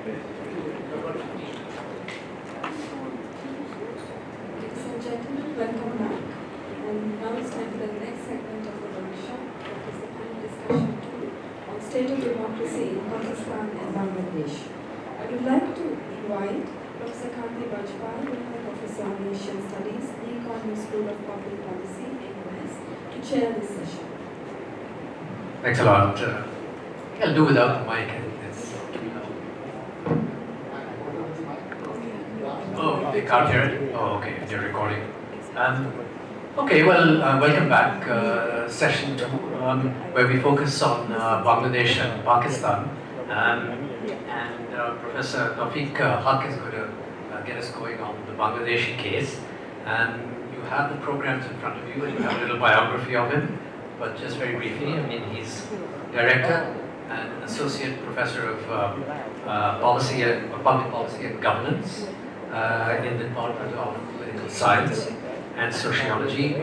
and gentlemen, welcome back. And now it's time for the next segment of the workshop, that is the panel discussion 2 on state of democracy in Pakistan and Bangladesh. I would like to invite Professor Kanti Bajpai, Professor of Islamic Asian Studies, Lee Cornell School of Public Policy, AUS, to chair this session. Thanks a lot. I'll do without the mic. Oh, they can't hear it? Oh, okay, they're recording. Okay, well, welcome back. Session 2, where we focus on Bangladesh and Pakistan. And Professor Tawfiq Haq is going to get us going on the Bangladeshi case. And you have the programs in front of you, and you have a little biography of him. But just very briefly, I mean, he's director and associate professor of public policy and governance in the Department of Political Science and Sociology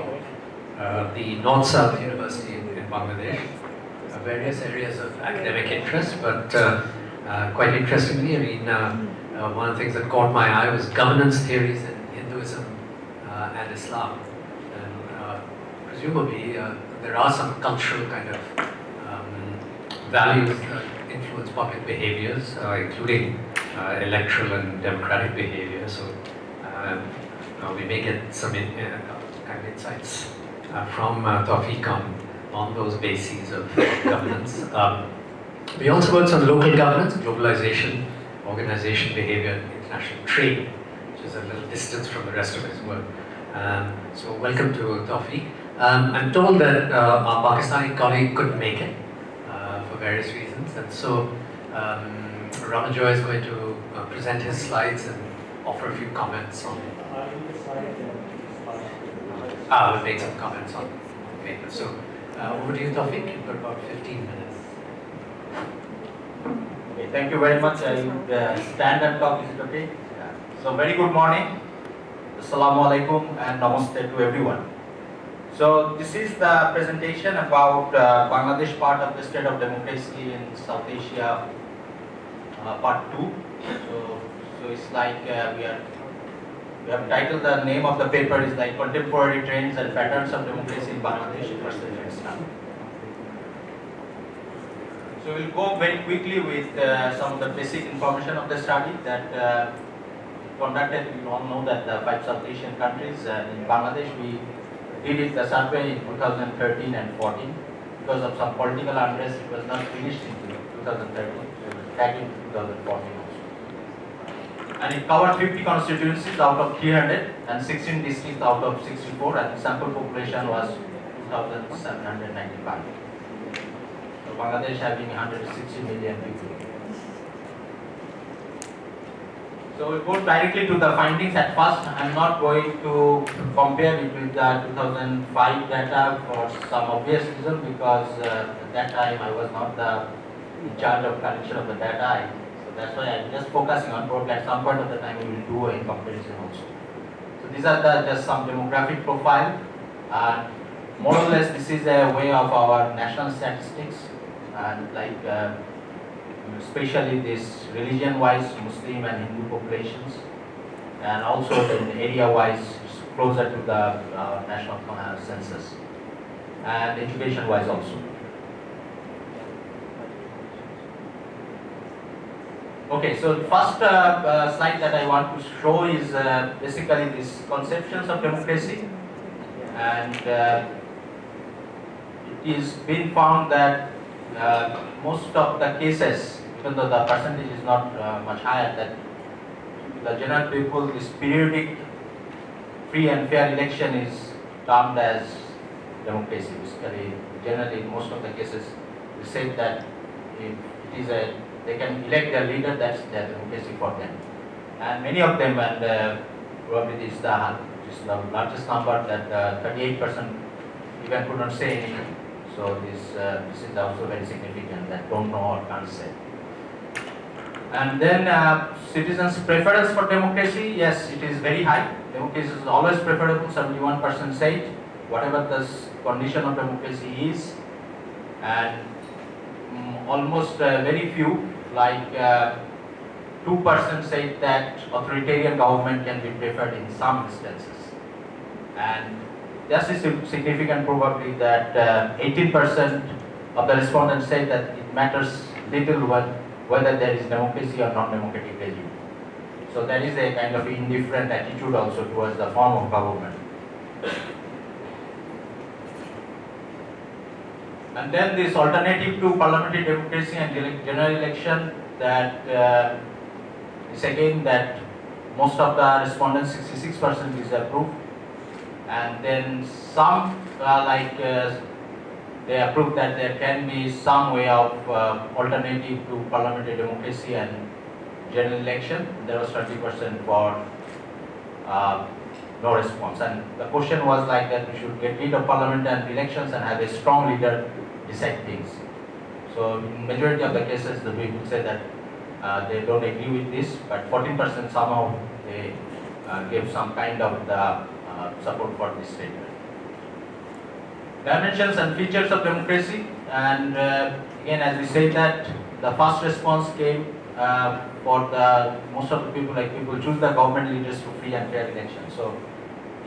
of the North-South University in Bangladesh. Various areas of academic interest, but quite interestingly, I mean, one of the things that caught my eye was governance theories in Hinduism and Islam. And presumably, there are some cultural kind of values that influence public behaviors, including electoral and democratic behavior. So we may get some kind of insights from Tawfiq on those bases of governance. We also worked on local governance, globalization, organization, behavior, international trade, which is a little distance from the rest of his work. So welcome to Tawfiq. I'm told that our Pakistani colleague couldn't make it for various reasons, and so Ramajoy is going to present his slides and offer a few comments on it. We'll make some comments on paper. So over to you, Tawfiq. You've got about 15 minutes. Okay, thank you very much. I would stand and talk. Is it okay? Yeah. So very good morning. Assalamu alaikum and namaste to everyone. So this is the presentation about Bangladesh part of the state of democracy in South Asia, part 2. So it's like we have titled, the name of the paper is like Contemporary Trends and Patterns of Democracy in Bangladesh in First Century Islam. So we'll go very quickly with some of the basic information of the study that conducted. We all know that the 5 South Asian countries in Bangladesh, we did the survey in 2013 and 14. Because of some political unrest, it was not finished in 2013, so it was back in 2014 also. And it covered 50 constituencies out of 300 and 16 districts out of 64, and the sample population was 2,795. So Bangladesh having 160 million people. So we'll go directly to the findings. At first, I'm not going to compare it with the 2005 data for some obvious reason, because at that time I was not in charge of collection of the data. So that's why I'm just focusing on probably at some point of the time we will do a comparison also. So these are just some demographic profile. More or less, this is a way of our national statistics, and like especially this religion-wise Muslim and Hindu populations, and also in area-wise closer to the national census, and education-wise also. Okay, so the first slide that I want to show is basically these conceptions of democracy, and it is been found that most of the cases, even though the percentage is not much higher, that the general people, this periodic free and fair election is termed as democracy. Basically, generally, in most of the cases, we say that if it is they can elect their leader, that's their democracy for them. And many of them, and probably this is the largest number, that 38% even could not say anything. So this is also very significant, that don't know or can't say. And then citizens' preference for democracy, yes, it is very high. Democracy is always preferable, 71% say it, whatever the condition of democracy is. And almost very few, like 2% said that authoritarian government can be preferred in some instances. And this is significant probably that 18% of the respondents said that it matters little whether there is democracy or non-democratic regime. So there is a kind of indifferent attitude also towards the form of government. And then this alternative to parliamentary democracy and general election, that is again that most of the respondents, 66% is approved, and then some they approve that there can be some way of alternative to parliamentary democracy and general election. There was 20% for no response, and the question was like that we should get rid of parliament and elections and have a strong leader decide things. So in majority of the cases the people say that they don't agree with this, but 14% somehow they gave some kind of the support for this statement. Dimensions and features of democracy, and again as we say that the first response came for the most of the people, like people choose the government leaders to free and fair elections. So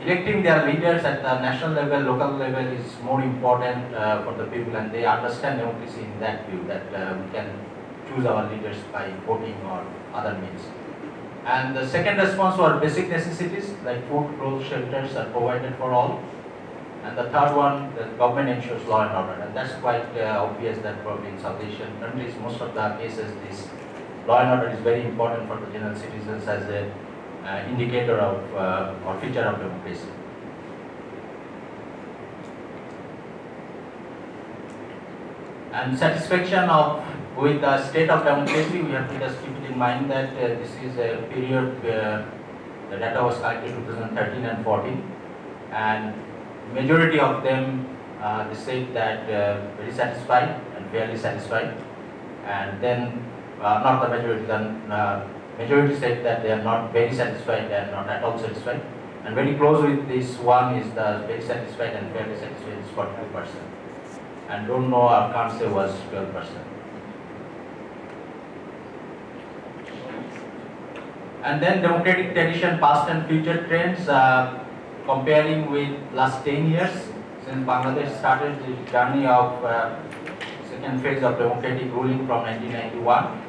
electing their leaders at the national level, local level is more important for the people, and they understand democracy in that view, that we can choose our leaders by voting or other means. And the second response were basic necessities like food, clothes, shelters are provided for all. And the third one, the government ensures law and order, and that's quite obvious that probably in South Asian countries, most of the cases, this law and order is very important for the general citizens as a indicator of or feature of democracy. And satisfaction with the state of democracy, we have to just keep it in mind that this is a period where the data was collected 2013 and 14, and majority of them they said that very satisfied and fairly satisfied, and then not the majority, the majority said that they are not very satisfied and not at all satisfied, and very close with this one is the very satisfied and fairly satisfied is 42%, and don't know or can't say was 12%. And then democratic tradition, past and future trends, comparing with last 10 years since Bangladesh started the journey of second phase of democratic ruling from 1991,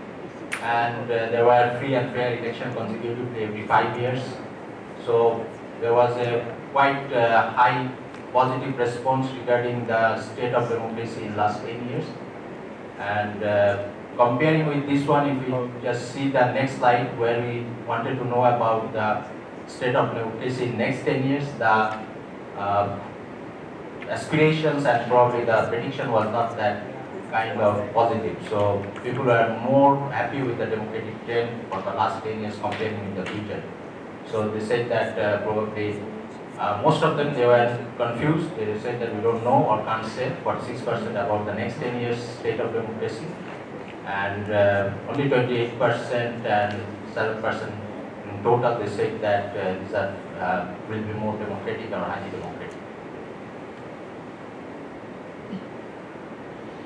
and there were free and fair election consecutively every 5 years. So there was a quite high positive response regarding the state of democracy in last 10 years. And comparing with this one, if we just see the next slide where we wanted to know about the state of democracy in next 10 years, the aspirations and probably the prediction was not that kind of positive. So people are more happy with the democratic trend for the last 10 years comparing with the future. So they said that probably most of them, they were confused. They said that we don't know or can't say 46% about the next 10 years state of democracy, and only 28% and 7% in total they said that these are will be more democratic or highly democratic.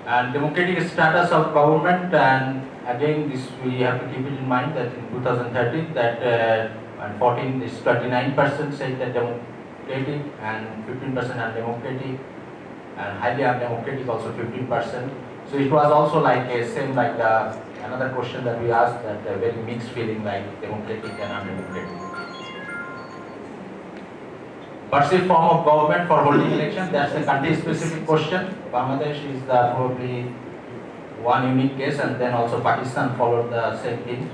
And democratic status of government, and again this we have to keep it in mind that in 2013 that and 14 this 29% said that democratic and 15% undemocratic, and highly undemocratic also 15%. So it was also like a same like the another question that we asked, that a very mixed feeling like democratic and undemocratic. Perceived form of government for holding election, that's a country-specific question. Bangladesh is the probably one unique case, and then also Pakistan followed the same thing.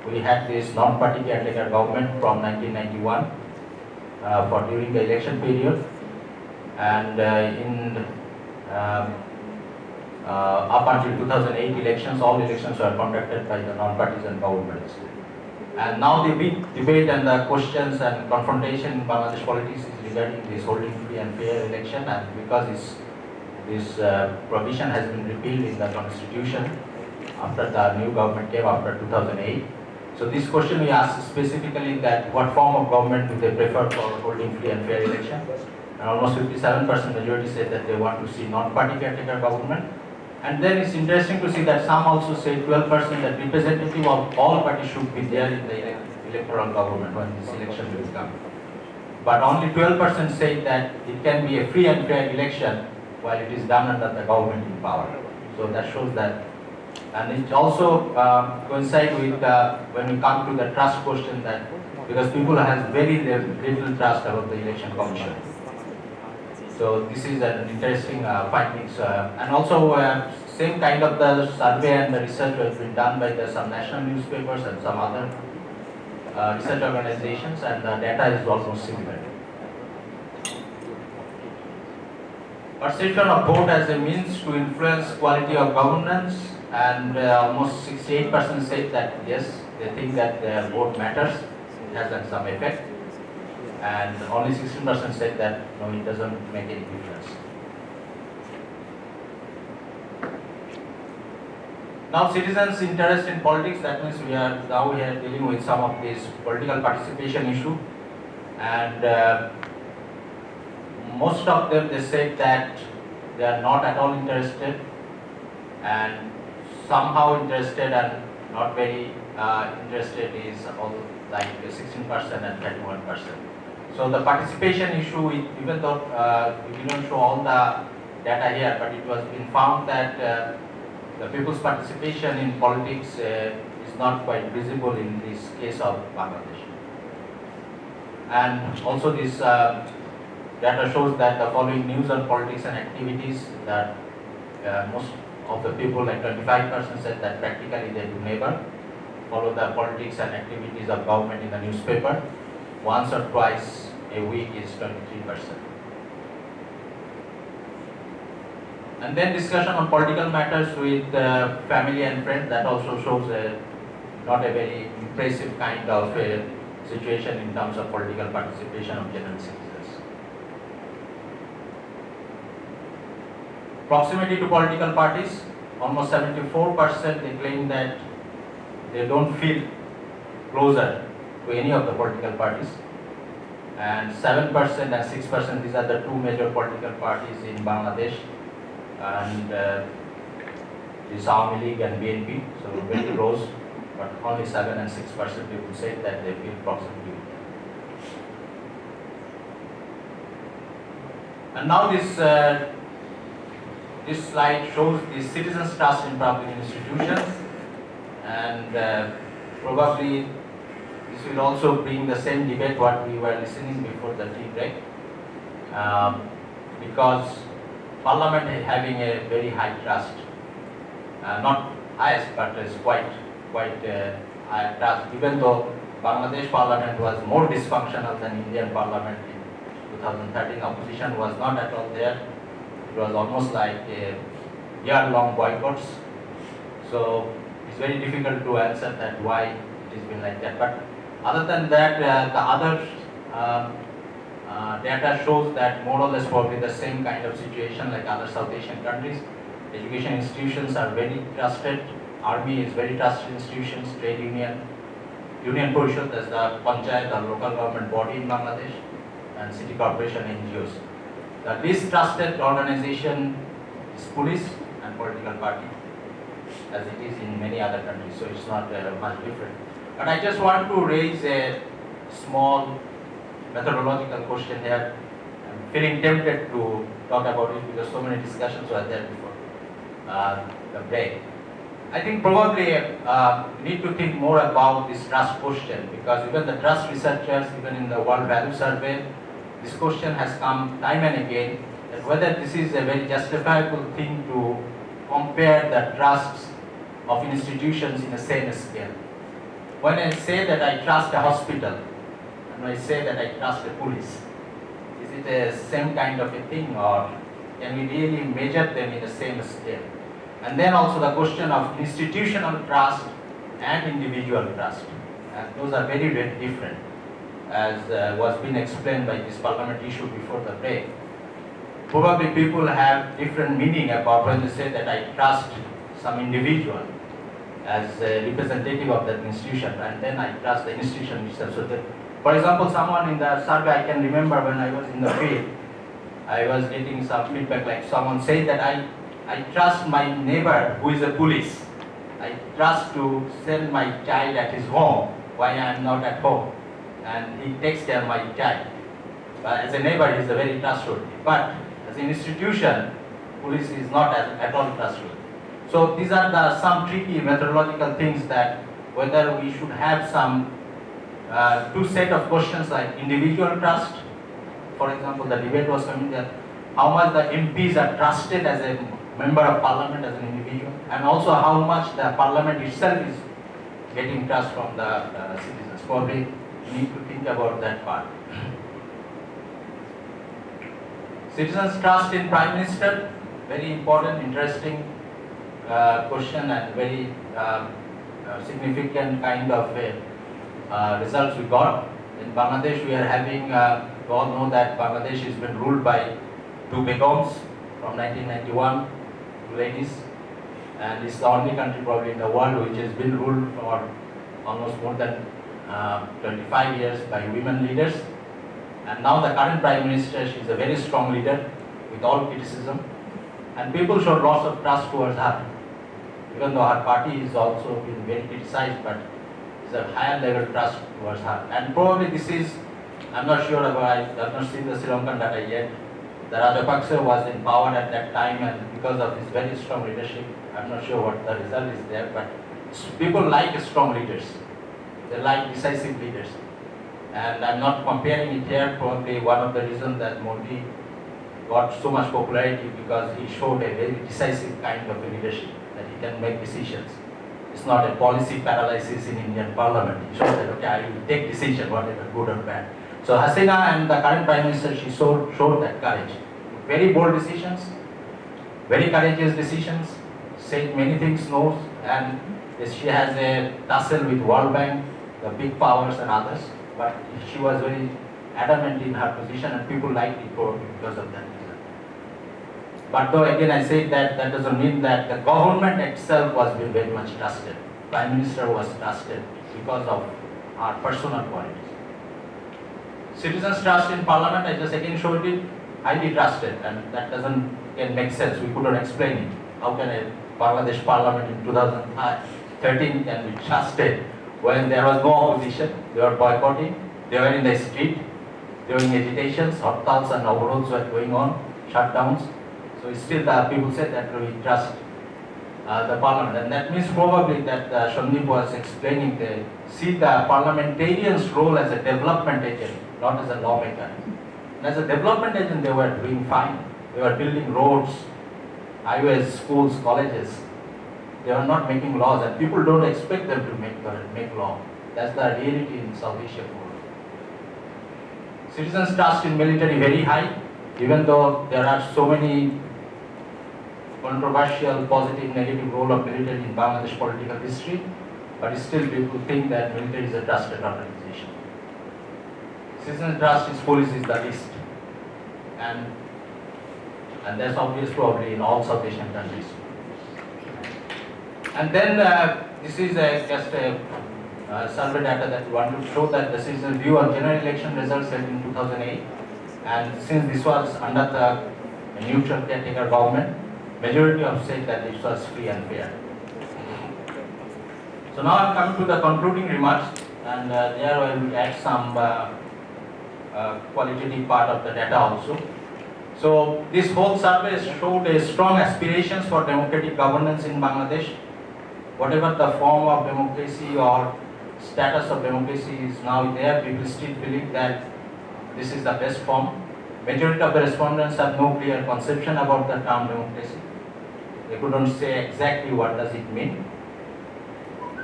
We had this non-party caretaker government from 1991 for during the election period, and up until 2008 elections, all elections were conducted by the non-partisan governments. And now the big debate and the questions and confrontation in Bangladesh politics is regarding this holding free and fair election, and because this provision has been repealed in the constitution after the new government came after 2008. So this question we asked specifically that what form of government do they prefer for holding free and fair election? And almost 57% majority said that they want to see non-party caretaker government, And then it's interesting to see that some also say 12% that representative of all parties should be there in the electoral government when this election will come. But only 12% say that it can be a free and fair election while it is done under the government in power. So that shows that. And it also coincides with when we come to the trust question, that because people has very little trust about the election commission. So this is an interesting findings. And also same kind of the survey and the research has been done by some national newspapers and some other research organizations, and the data is almost similar. Perception of vote as a means to influence quality of governance, and almost 68% say that yes, they think that their vote matters, it has some effect, and only 16% said that no, it doesn't make any difference. Now, citizens' interest in politics, that means we are dealing with some of this political participation issue, and most of them, they said that they are not at all interested, and somehow interested and not very interested is all like 16% and 31%. So the participation issue, even though we didn't show all the data here, but it was been found that the people's participation in politics is not quite visible in this case of Bangladesh. And also this data shows that the following news on politics and activities, that most of the people, like 25%, said that practically they do never follow the politics and activities of government in the newspaper. Once or twice a week is 23%. And then discussion on political matters with family and friends, that also shows not a very impressive kind of situation in terms of political participation of general citizens. Proximity to political parties, almost 74% they claim that they don't feel closer to any of the political parties, and 7% and 6%, these are the two major political parties in Bangladesh, and the Awami League and BNP, so very close, but only 7 and 6% people say that they feel proximity. And now this slide shows the citizens' trust in public institutions, and probably this will also bring the same debate what we were listening before the tea break, because Parliament is having a very high trust, not highest, but is quite high trust, even though Bangladesh Parliament was more dysfunctional than Indian Parliament in 2013. Opposition was not at all there. It was almost like a year-long boycotts. So it's very difficult to answer that why it has been like that. But other than that, the other data shows that more or less probably the same kind of situation like other South Asian countries. Education institutions are very trusted. Army is very trusted institutions. Trade union Parishad, as the Panchayat, the local government body in Bangladesh, and city corporation NGOs. The least trusted organization is police and political party, as it is in many other countries. So it's not much different. But I just want to raise a small methodological question here. I'm feeling tempted to talk about it because so many discussions were there before the break. I think probably we need to think more about this trust question, because even the trust researchers, even in the World Value Survey, this question has come time and again, that whether this is a very justifiable thing to compare the trusts of institutions in the same scale. When I say that I trust a hospital, and I say that I trust the police, is it the same kind of a thing, or can we really measure them in the same scale? And then also the question of institutional trust and individual trust. And those are very, very different, as was been explained by this parliament issue before the break. Probably people have different meaning about when they say that I trust some individual as a representative of that institution, and then I trust the institution itself. So that, for example, someone in the survey, I can remember when I was in the field, I was getting some feedback, like someone said that I I trust my neighbor who is a police. I trust to send my child at his home when I am not at home, and he takes care of my child. But as a neighbor, he is a very trustworthy. But as an institution, police is not at all trustworthy. So these are some tricky methodological things that whether we should have some two set of questions like individual trust. For example, the debate was coming that how much the MPs are trusted as a member of parliament as an individual, and also how much the parliament itself is getting trust from the citizens. Probably we need to think about that part. Citizens' trust in Prime Minister, very important, interesting question and very significant kind of results we got. In Bangladesh, we are having, we all know that Bangladesh has been ruled by two Begums from 1991, two ladies, and it's the only country probably in the world which has been ruled for almost more than 25 years by women leaders. And now the current Prime Minister, she is a very strong leader with all criticism, and people showed lots of trust towards her, even though her party is also been very criticized, but it's a higher level trust towards her. And probably this is, I'm not sure about, I have not seen the Sri Lankan data yet. The Rajapaksa was in power at that time, and because of his very strong leadership, I'm not sure what the result is there, but people like strong leaders. They like decisive leaders. And I'm not comparing it here, probably one of the reasons that Modi got so much popularity because he showed a very decisive kind of a leadership, that he can make decisions. It's not a policy paralysis in Indian parliament. He showed that, okay, I will take decision, whatever, good or bad. So Hasina and the current Prime Minister, she showed that courage. Very bold decisions, very courageous decisions, said many things, knows, and she has a tussle with World Bank, the big powers and others. But she was very adamant in her position, and people liked it because of that reason. But though again I say that doesn't mean that the government itself was very much trusted. Prime Minister was trusted because of her personal qualities. Citizens' trust in Parliament, I just again showed it, highly trusted, and that doesn't make sense. We couldn't explain it. How can a Bangladesh Parliament in 2013 can be trusted when there was no opposition? They were boycotting, they were in the street, doing agitations, hartals and overroads were going on, shutdowns. So still the people said that we trust the parliament, and that means probably that Shandip was explaining see the parliamentarians' role as a development agent, not as a lawmaker. And as a development agent, they were doing fine. They were building roads, highways, schools, colleges. They were not making laws, and people don't expect them to make law. That's the reality in South Asia. Citizens' trust in military very high, even though there are so many controversial, positive, negative role of military in Bangladesh political history, but still people think that military is a trusted organization. Citizens' trust in police is the least, and that's obvious probably in all South Asian countries. And then this is just a survey data that we want to show that the citizens' view on general election results held in 2008, and since this was under the neutral caretaker government, majority have said that it was free and fair. So now I'm coming to the concluding remarks, and there I will add some qualitative part of the data also. So this whole survey showed a strong aspirations for democratic governance in Bangladesh. Whatever the form of democracy or status of democracy is now there, people still believe that this is the best form. Majority of the respondents have no clear conception about the term democracy. They couldn't say exactly what does it mean.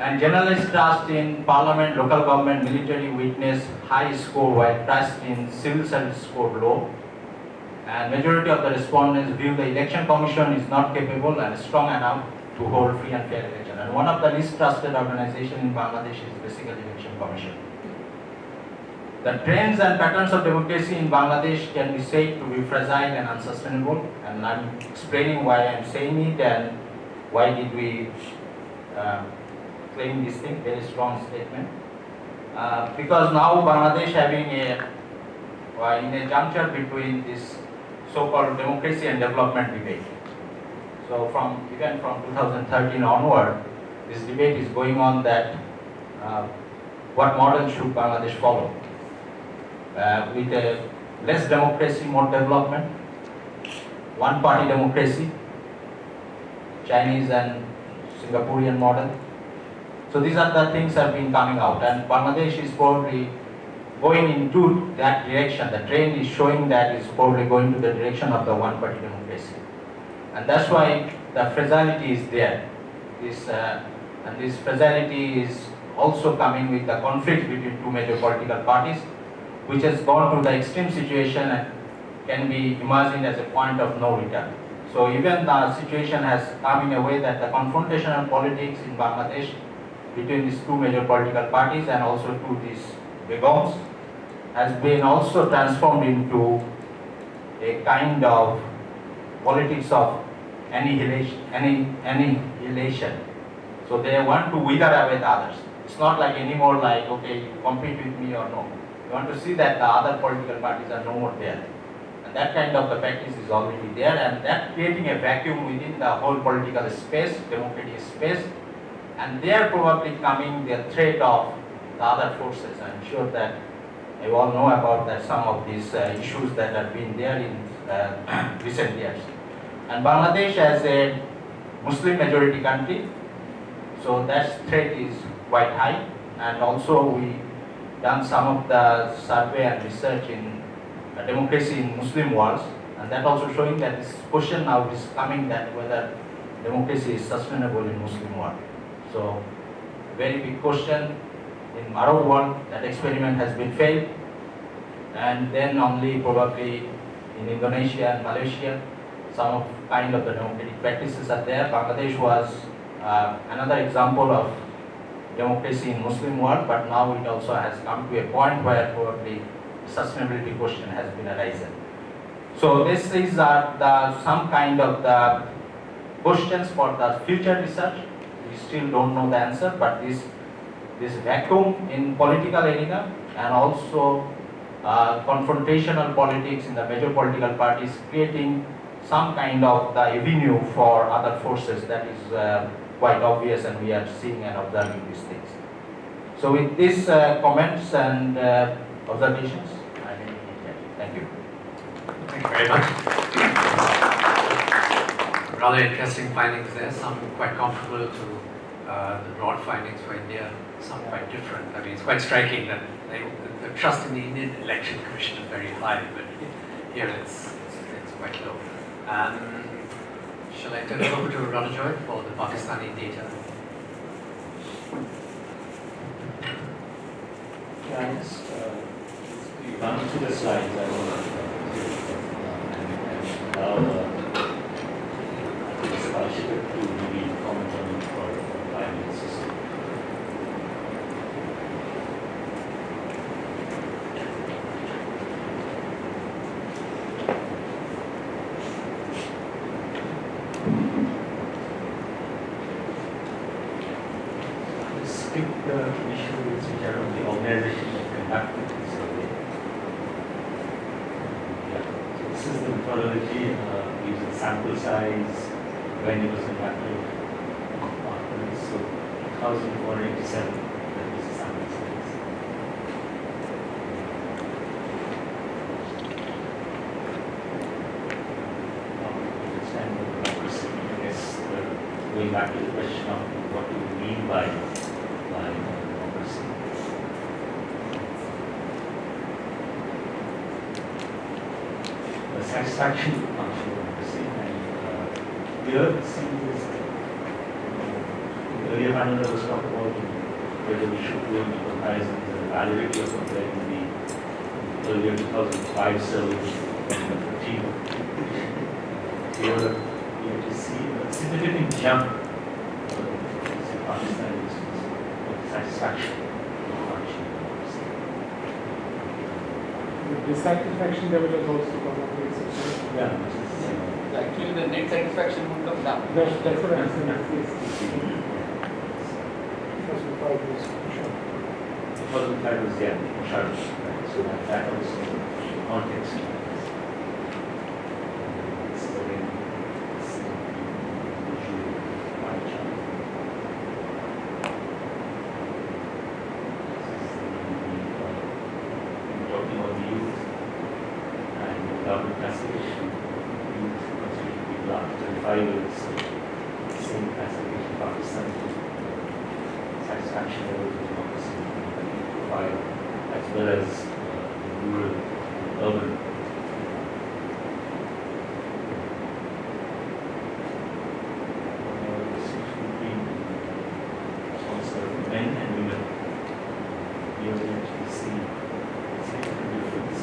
And generalized trust in parliament, local government, military witnessed high score, while trust in civil service scored low. And majority of the respondents view the election commission is not capable and strong enough to hold free and fair election. And one of the least trusted organizations in Bangladesh is basically election commission. The trends and patterns of democracy in Bangladesh can be said to be fragile and unsustainable, and I'm explaining why I'm saying it and why did we claim this thing, very strong statement. Because now Bangladesh having in a juncture between this so-called democracy and development debate. So So even from 2013 onward, this debate is going on that what model should Bangladesh follow? With a less democracy, more development, one-party democracy, Chinese and Singaporean model. So these are the things that have been coming out, and Bangladesh is probably going into that direction. The trend is showing that it's probably going to the direction of the one-party democracy, and that's why the fragility is there. And this fragility is also coming with the conflict between two major political parties, which has gone to the extreme situation and can be imagined as a point of no return. So even the situation has come in a way that the confrontational politics in Bangladesh between these two major political parties and also to these begoms has been also transformed into a kind of politics of annihilation. So they want to wither away the others. It's not like anymore like, okay, you compete with me or no. You want to see that the other political parties are no more there. And that kind of the practice is already there, and that creating a vacuum within the whole political space, democratic space. And they are probably coming the threat of the other forces. I'm sure that you all know about that some of these issues that have been there in recent years. And Bangladesh as a Muslim majority country, so that threat is quite high. And also we done some of the survey and research in democracy in Muslim worlds, and that also showing that this question now is coming that whether democracy is sustainable in Muslim world. So very big question in Arab world. That experiment has been failed, and then only probably in Indonesia and Malaysia some of kind of the democratic practices are there. Bangladesh was another example of democracy in Muslim world, but now it also has come to a point where probably sustainability question has been arisen. So this is some kind of the questions for the future research. We still don't know the answer, but this vacuum in political arena and also confrontational politics in the major political parties creating some kind of the avenue for other forces, that is quite obvious, and we are seeing and observing these things. So with these comments and observations, I will thank you. Thank you very much. Rather interesting findings there, some quite comparable to the broad findings for India, some quite different. I mean, it's quite striking that the trust in the Indian Election Commission is very high, but here it's quite low. Shall I turn it over to Ranajoy for the Pakistani data? Can I just run through the slides? I will allow the scholarship to maybe comment on it for 5 minutes or so. Skip the issues which are on the organization that conducted the survey. Yeah. So this is the methodology using sample size, when it was conducted, so 1,487, that is the sample size. Understand the democracy, I guess, going back to the question of what do we mean by democracy. The satisfaction function of democracy, and here see this earlier panel that was talked about whether we should do any comparison, the validity of comparing the earlier 2005 survey and the 2015. Here you have to see a significant jump in Pakistan satisfaction. The dissatisfaction level has also gone up very substantially. Yeah. Actually, the net satisfaction would come down. That's what I'm saying. First of all, was sure. The first part was there, sure. So that was context. youth, and the government classification youth considered to be below 35 years. The same classification in Pakistan, satisfaction levels of democracy profile, as well as rural and urban. Men and women, here we actually see a significant difference.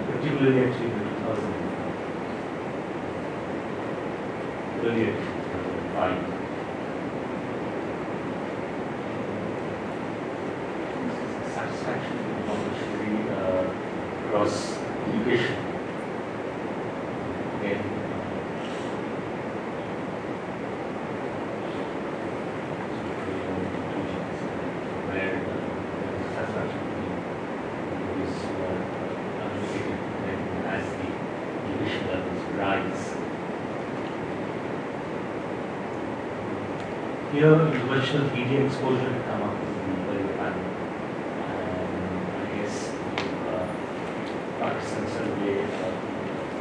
Particularly actually in 2000, earlier 2005. Satisfaction with democracy across education. Again, where satisfaction is unlimited as the education levels rise. Here, the virtual media exposure will come up with the very panel. I guess Pakistan survey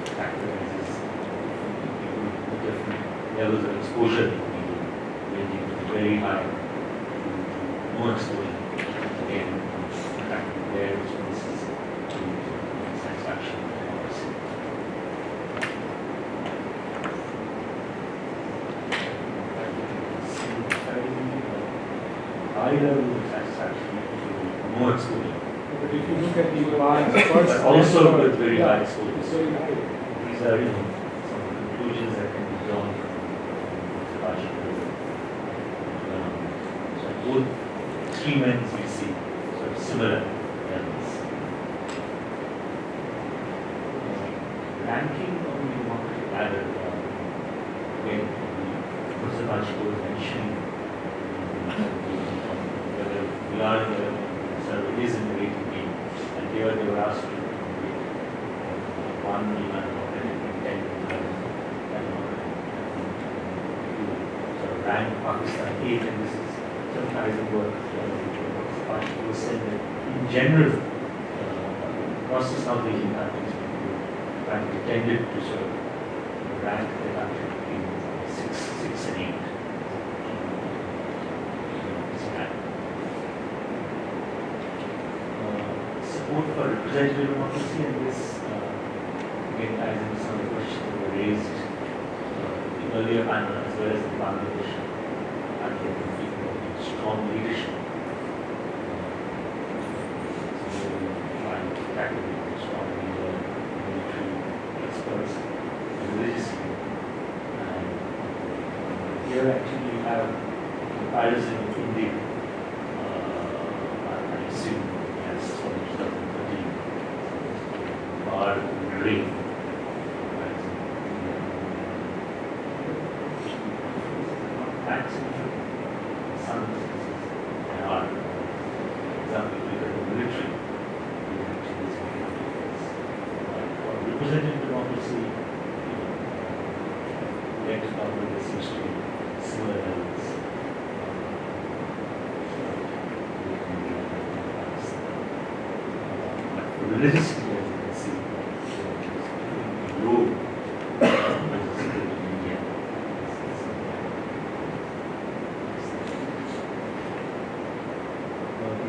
categorizes the different levels of exposure to media, ranging from very high to no exposure. Again, impacting their responses to satisfaction with democracy. High level of satisfaction to no exposure. But if you look at the bars, first But also with very high it's exposure. very high. These are, some conclusions that can be drawn from the partial so both extreme ends we see sort of similar levels. Ranking on the democratic ladder, again, Professor Bajko was mentioning whether we are in the survey is in the rating game, and here they were asked to rate 1, 11, 10, 11, sort of rank Pakistan 8, and this is surprising work. Bajko was said that in general, across the South Asian countries, we tended to sort of rank the country between 6 and 8. Support for representative democracy, and this again ties into some of the questions that were raised in the earlier panel as well as in Bangladesh. And strong leadership. So we tackle strong leader, military experts, religious leader. And here actually you have comparison of India. I assume as from 2013, bar green. That's some instances there are. For example, if you look at the military, you actually see for representative democracy, elected government there seems to be similar levels. But for religious leaders, you can see low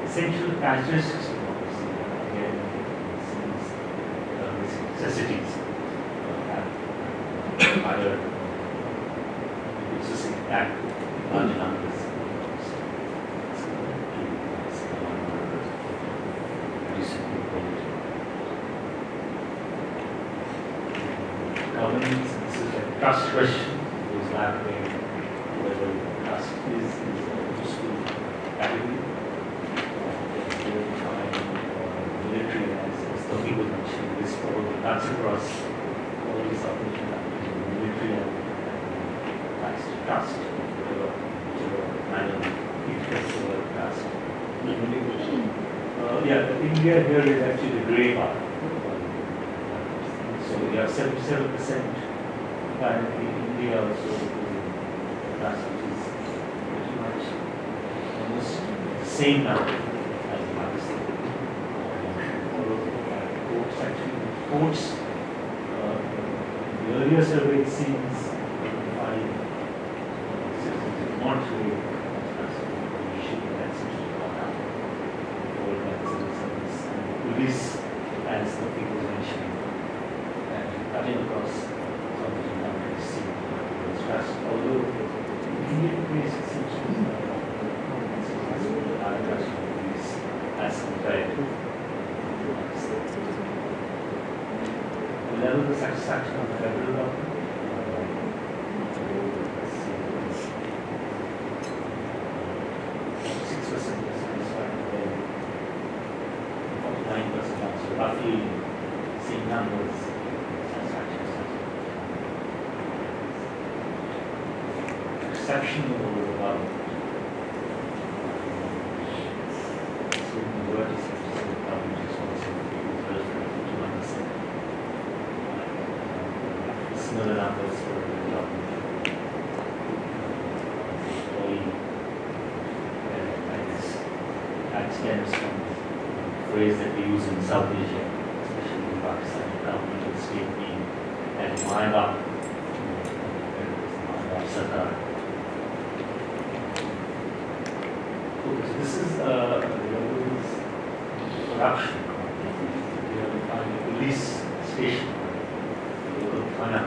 essential characteristics of democracy, again, basic necessities have higher processing act large numbers. Governance, this is a trust question, goes back whether trust is a useful category. Military, as some people mentioned, this probably cuts across all these operations, military and trust, whichever manner it gets the word trust. India here is actually the grey part. So we have 77% apparently India also trust, which is pretty much almost the same number as Pakistan. Courts actually, courts, the earlier survey it seems five citizens did not really issue that seems to not happen. All that citizens and the police, as the people mentioned, and cutting across some of the countries seem to be stressed, although the Indian police seems to be as compared to the level of satisfaction of the federal government. 6% is satisfied, 49% also, roughly same numbers. Satisfaction. Exception of the government. Similar numbers for the government. That stems from the phrase that we use in South Asia, especially in Pakistan, government and state being and Maya Sarkar. Okay, so this is corruption. We have found a police station, local Thana,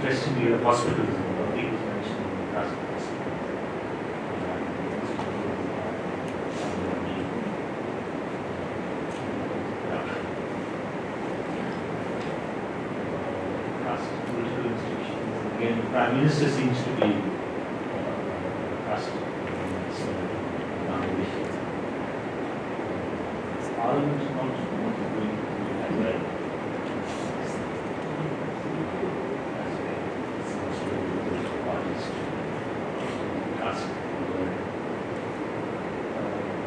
interestingly, the hospitals, the public was mentioned in the last hospital. Political institutions. Again, the Prime Minister seems to be trust. Parliament is not doing that well.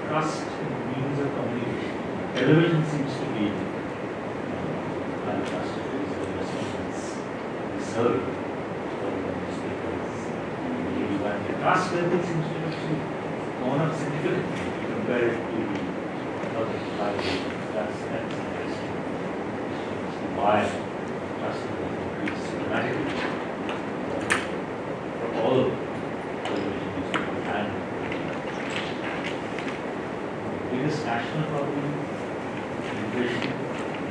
Trust in means of communication. Television seems to be trusted as the response reserved for the newspapers. The trust level seems to have gone up significantly compared to other private. That's interesting. Why trust level increased dramatically for all television newspapers and biggest national problem, immigration.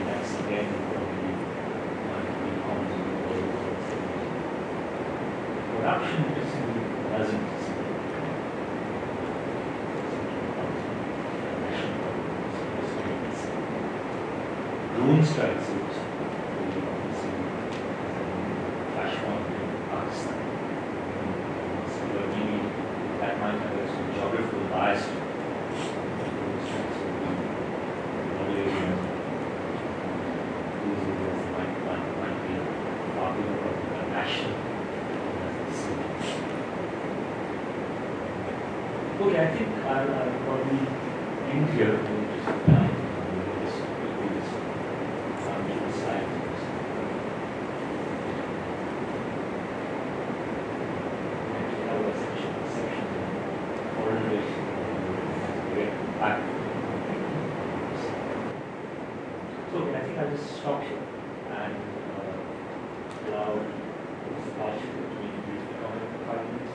That's again probably one of the common world. Corruption interestingly doesn't seem drone strikes, which we see flash on in Pakistan. So maybe that might have some geographical bias to it. Okay, I think I'll probably end here. So I think I'll just stop here and allow this discussion between these 5 minutes.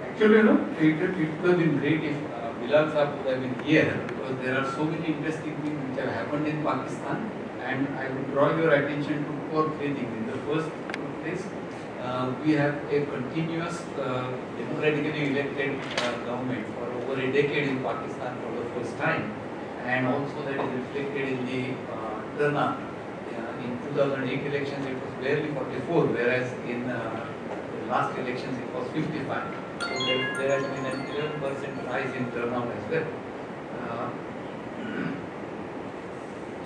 Actually, it would have been great if Bilal Saab would have been here, because there are so many interesting things which have happened in Pakistan, and I would draw your attention to 4 or 3 things. In the first place, we have a continuous democratically elected government for over a decade in Pakistan for the first time, and also that is reflected in the turnout. In 2008 elections it was barely 44, whereas in the last elections it was 55. So there has been an 11% rise in turnout as well.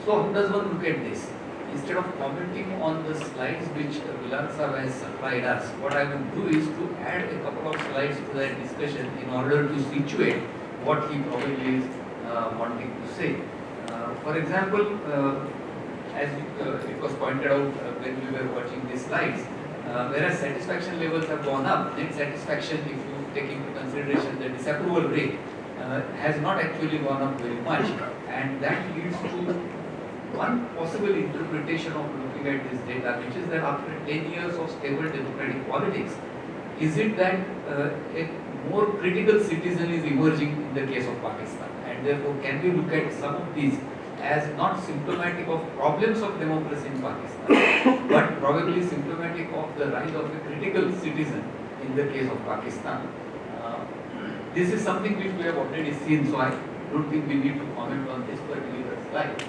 So how does one look at this? Instead of commenting on the slides which Bilal Saab has supplied us, what I will do is to add a couple of slides to that discussion in order to situate what he probably is wanting to say. For example, as it was pointed out when we were watching these slides, whereas satisfaction levels have gone up, net satisfaction, if you take into consideration the disapproval rate, has not actually gone up very much, and that leads to one possible interpretation of looking at this data, which is that after 10 years of stable democratic politics, is it that a more critical citizen is emerging in the case of Pakistan, and therefore can we look at some of these as not symptomatic of problems of democracy in Pakistan, but probably symptomatic of the rise of a critical citizen in the case of Pakistan. This is something which we have already seen, so I don't think we need to comment on this particular slide.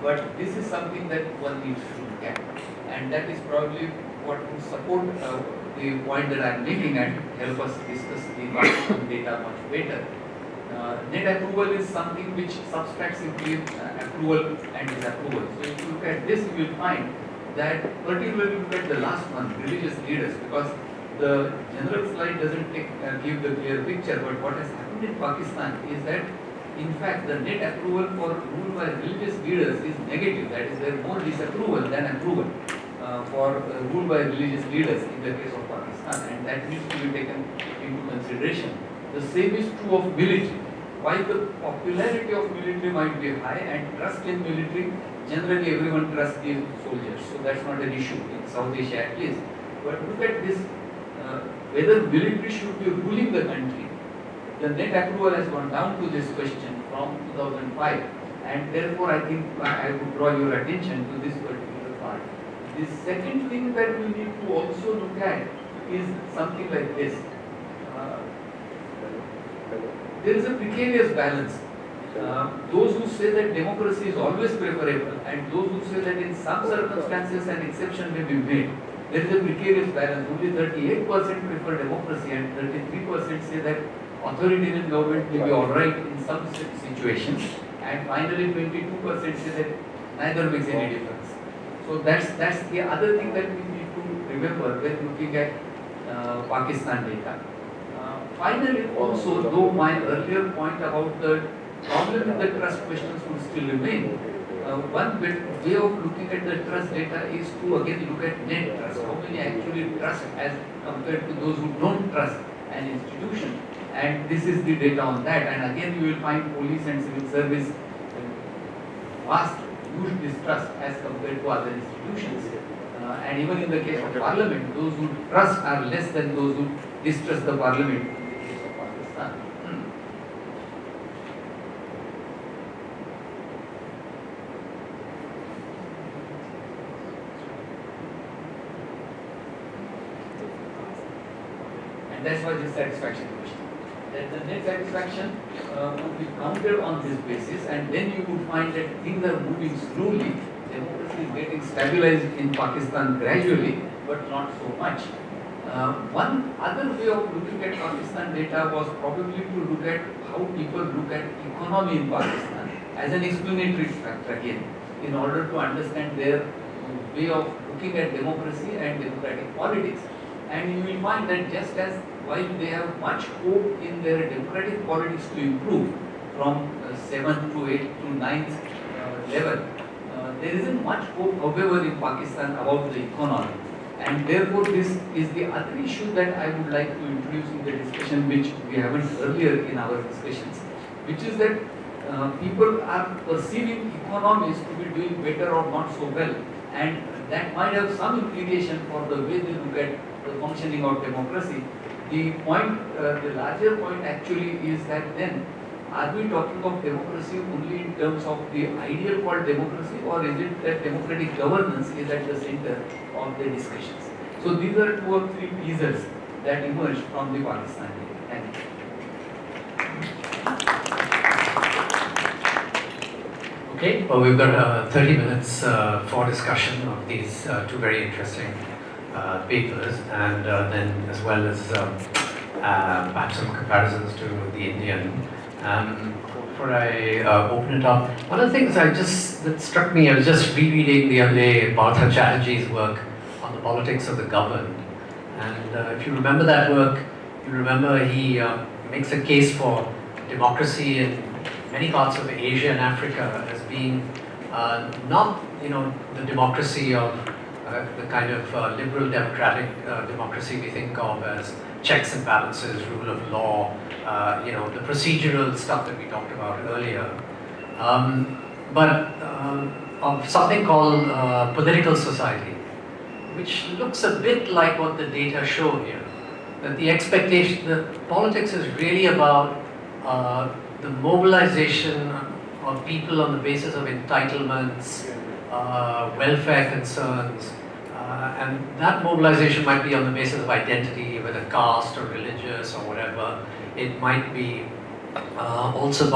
But this is something that one needs to look at, and that is probably what would support the point that I am making and help us discuss the Pakistan data much better. Net approval is something which subtracts simply approval and disapproval. So if you look at this, you will find that particularly look at the last one, religious leaders, because the general slide doesn't give the clear picture, but what has happened in Pakistan is that in fact the net approval for rule by religious leaders is negative, that is there is more disapproval than approval for rule by religious leaders in the case of Pakistan, and that needs to be taken into consideration. The same is true of military. While the popularity of military might be high and trust in military, generally everyone trusts the soldiers, so that's not an issue in South Asia at least. But look at this, whether military should be ruling the country. The net approval has gone down to this question from 2005, and therefore I think I would draw your attention to this particular part. The second thing that we need to also look at is something like this. There is a precarious balance. Those who say that democracy is always preferable, and those who say that in some circumstances an exception may be made. There is a precarious balance. Only 38% prefer democracy and 33% say that authoritarian government may be alright in some situations, and finally 22% say that neither makes any difference. So that's the other thing that we need to remember when looking at Pakistan data. Finally, also, though my earlier point about the problem with the trust questions would still remain, one way of looking at the trust data is to again look at net trust. How many actually trust as compared to those who don't trust an institution, and this is the data on that. And again, you will find police and civil service vast, huge distrust as compared to other institutions. And even in the case of parliament, those who trust are less than those who distrust the parliament in the case of Pakistan. And that's why this satisfaction question. That the net satisfaction would be counted on this basis, and then you would find that things are moving slowly. Democracy is getting stabilized in Pakistan gradually, but not so much. One other way of looking at Pakistan data was probably to look at how people look at economy in Pakistan as an explanatory factor again, in order to understand their way of looking at democracy and democratic politics. And you will find that just as while they have much hope in their democratic politics to improve from 7th to 8th to 9th level, there isn't much hope, however, in Pakistan about the economy. And therefore, this is the other issue that I would like to introduce in the discussion, which we haven't earlier in our discussions, which is that people are perceiving economies to be doing better or not so well, and that might have some implication for the way they look at the functioning of democracy. The point, the larger point actually is that then, are we talking of democracy only in terms of the ideal called democracy, or is it that democratic governance is at the center of the discussions? So these are 2 or 3 pieces that emerge from the Pakistan data. Thank you. Okay, well, we've got 30 minutes for discussion of these 2 very interesting papers, and then as well as perhaps some comparisons to the Indian. Before I open it up, one of the things that struck me, I was just rereading the other day Partha Chatterjee's work on the politics of the governed, and if you remember that work, you remember he makes a case for democracy in many parts of Asia and Africa as being not the democracy of the kind of liberal democratic democracy we think of as checks and balances, rule of law, the procedural stuff that we talked about earlier, but of something called political society, which looks a bit like what the data show here. That the expectation, that politics is really about the mobilization of people on the basis of entitlements, welfare concerns, and that mobilization might be on the basis of identity, whether caste or religious or whatever. It might be also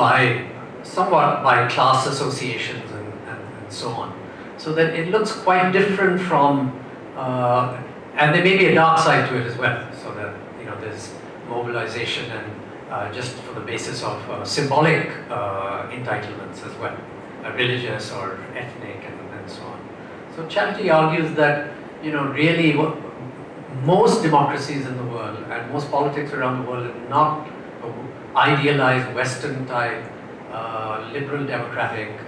somewhat by class associations and so on. So that it looks quite different from, and there may be a dark side to it as well, so that there's mobilization and just for the basis of symbolic entitlements as well, religious or ethnic and so on. So Chatterjee argues that really most democracies in the world and most politics around the world are not idealized Western type, liberal democratic,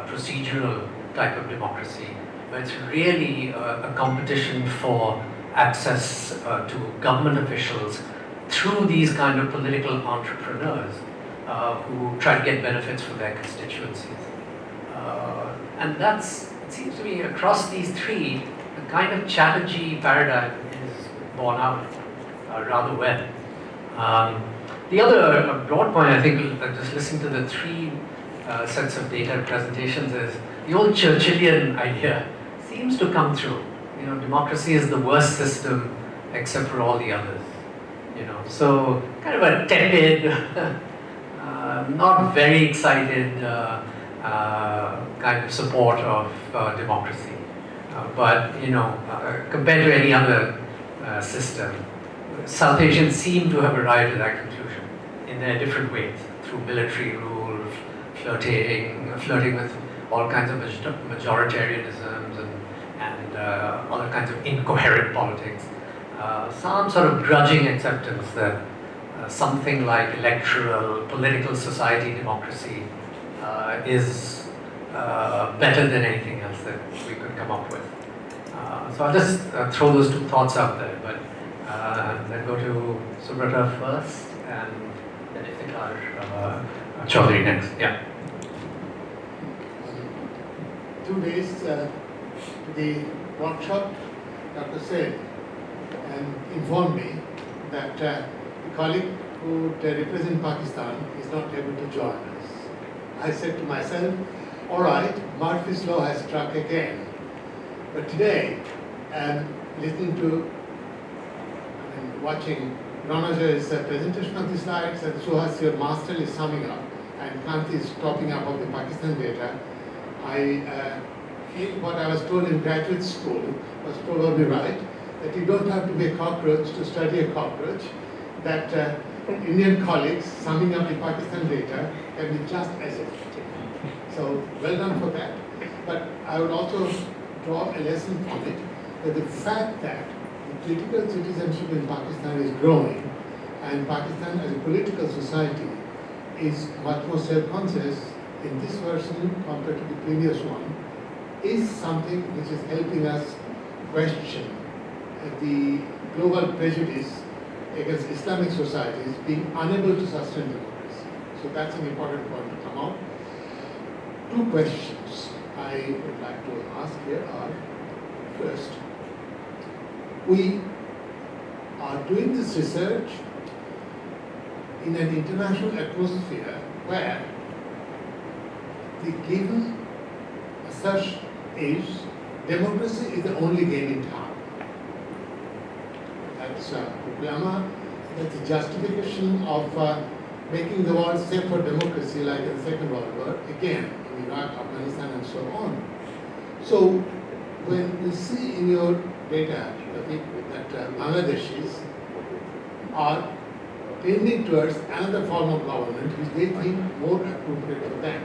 procedural type of democracy, but it's really a competition for access to government officials through these kind of political entrepreneurs who try to get benefits for their constituencies. And it seems to me, across these three, the kind of Chatterjee paradigm is borne out rather well. The other broad point, I think, just listening to the three sets of data presentations, is the old Churchillian idea seems to come through. Democracy is the worst system except for all the others. So kind of a tepid, not very excited kind of support of democracy. But compared to any other system, South Asians seem to have arrived at that conclusion in their different ways, through military rule, flirting with all kinds of majoritarianisms and other kinds of incoherent politics. Some sort of grudging acceptance that something like electoral, political society democracy is better than anything else that we could come up with. So I'll just throw those two thoughts out there, but then go to Subrata first, and then Iftikhar Chaudhary next. Yeah. 2 days to the workshop, Dr. said and informed me that a colleague who would represent Pakistan is not able to join us. I said to myself, all right, Murphy's Law has struck again. But today, listening to, watching Ranaja's presentation of the slides, and Suhas, your master is summing up, and Kanti is topping up of the Pakistan data, I feel what I was told in graduate school was probably right, that you don't have to be a cockroach to study a cockroach, that Indian colleagues summing up the Pakistan data can be just as effective. So well done for that. But I would also draw a lesson from it, that the fact that the political citizenship in Pakistan is growing, and Pakistan as a political society is much more self-conscious in this version compared to the previous one, is something which is helping us question the global prejudice against Islamic societies being unable to sustain democracy. So that's an important point to come out. 2 questions I would like to ask here are, first, we are doing this research in an international atmosphere where the given assertion is democracy is the only game in town. That's Fukuyama, that's the justification of making the world safe for democracy, like in the Second World War, again, in Iraq, Afghanistan, and so on. So, when we see in your data that Bangladeshis are tending towards another form of government which they think more appropriate for them,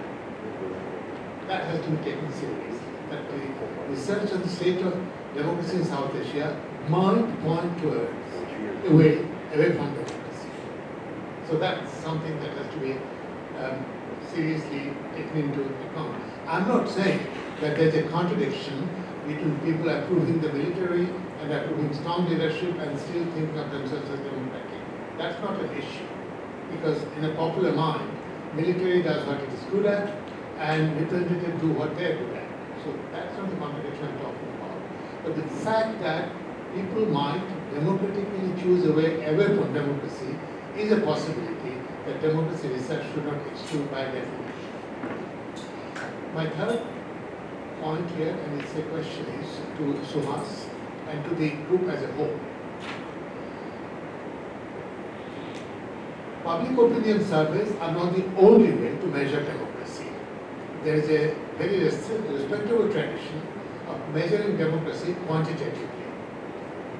that has to be taken seriously. That the research on the state of democracy in South Asia might point towards away from democracy. So that's something that has to be seriously taken into account. I'm not saying that there's a contradiction between people approving the military and approving strong leadership and still thinking of themselves as democratic. That's not an issue, because in a popular mind, military does what it is good at and representatives do what they're good at. So that's not the contradiction I'm talking about. But the fact that people might democratically choose a way away from democracy is a possibility that democracy research should not exclude by definition. My third point here, and it's a question, is to Suhas and to the group as a whole. Public opinion surveys are not the only way to measure democracy. There is a very respectable tradition of measuring democracy quantitatively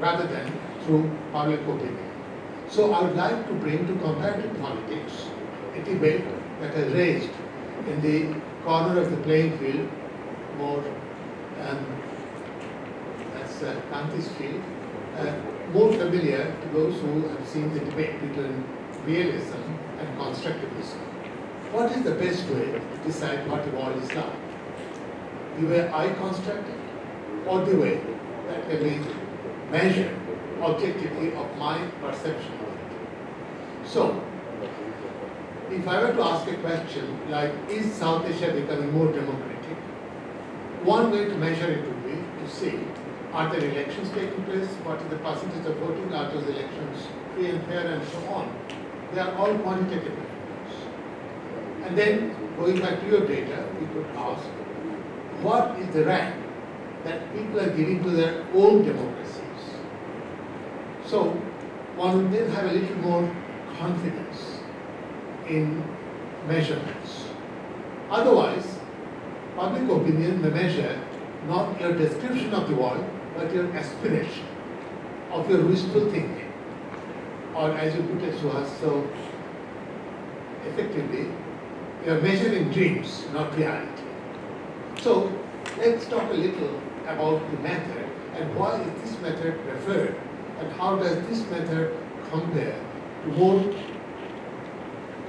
rather than through public opinion. So I would like to bring to comparative politics a debate that has raised in the corner of the playing field more, that's Kanti's field, more familiar to those who have seen the debate between realism and constructivism. What is the best way to decide what the world is like? The way I construct it, or the way that can be measured objectively of my perception of it? So, if I were to ask a question like, is South Asia becoming more democratic? One way to measure it would be to see, are there elections taking place? What is the percentage of voting? Are those elections free and fair, and so on? They are all quantitative measures. And then, going back to your data, we could ask, what is the rank that people are giving to their own democracies? So, one would then have a little more confidence in measurements. Otherwise, public opinion may measure not your description of the world, but your aspiration of your wishful thinking. Or as you put it, Suhas, so effectively, you are measuring dreams, not reality. So let's talk a little about the method and why is this method preferred, and how does this method compare to more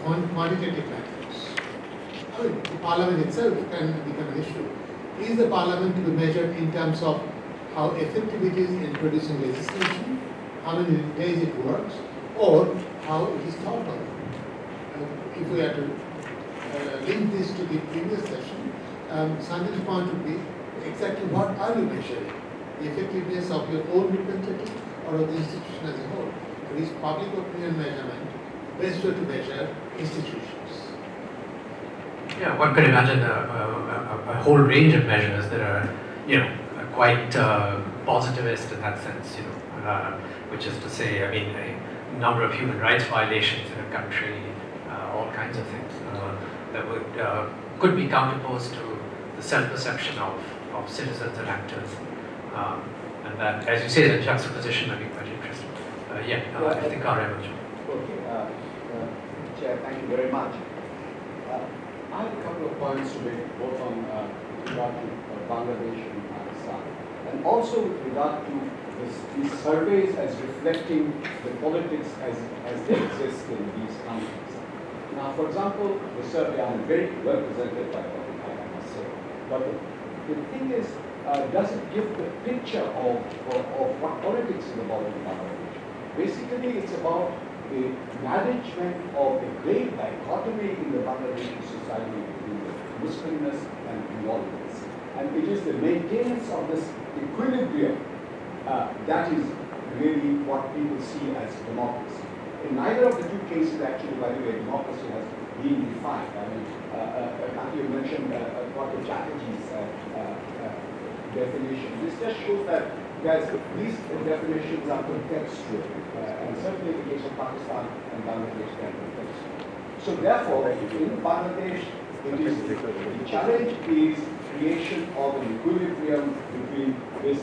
quantitative methods. I mean, the parliament itself can become an issue. Is the parliament to be measured in terms of how effective it is in producing legislation, how many days it works, or how it is thought of? If we are to link this to the previous session, Sanjay's point would be exactly what are you measuring? The effectiveness of your own representative or of the institution as a whole? And is public opinion measurement best way to measure institutions? Yeah, one could imagine a whole range of measures that are, quite positivist in that sense, which is to say, I mean, a number of human rights violations in a country, all kinds of things that could be counterposed to the self-perception of citizens and actors, and that, as you say, the juxtaposition might be quite interesting. I think our image. Okay, Chair, thank you very much. I have a couple of points to make, both on regard to Bangladesh and Pakistan, and also with regard to these surveys as reflecting the politics as they exist in these countries. Now, for example, the survey, I'm very well presented by what I must say, but the thing is, does it give the picture of what politics is about in Bangladesh? Basically, it's about the management of the great dichotomy in the Bangladeshi society between the Muslimness and lawlessness. And it is the maintenance of this equilibrium that is really what people see as democracy. In neither of the two cases, actually, by the way, democracy has been defined. I mean, you mentioned Dr. Chatterjee's definition. This just shows that these definitions are contextual, and certainly in the case of Pakistan and Bangladesh, they are contextual. So therefore, in Bangladesh, the challenge is creation of an equilibrium between these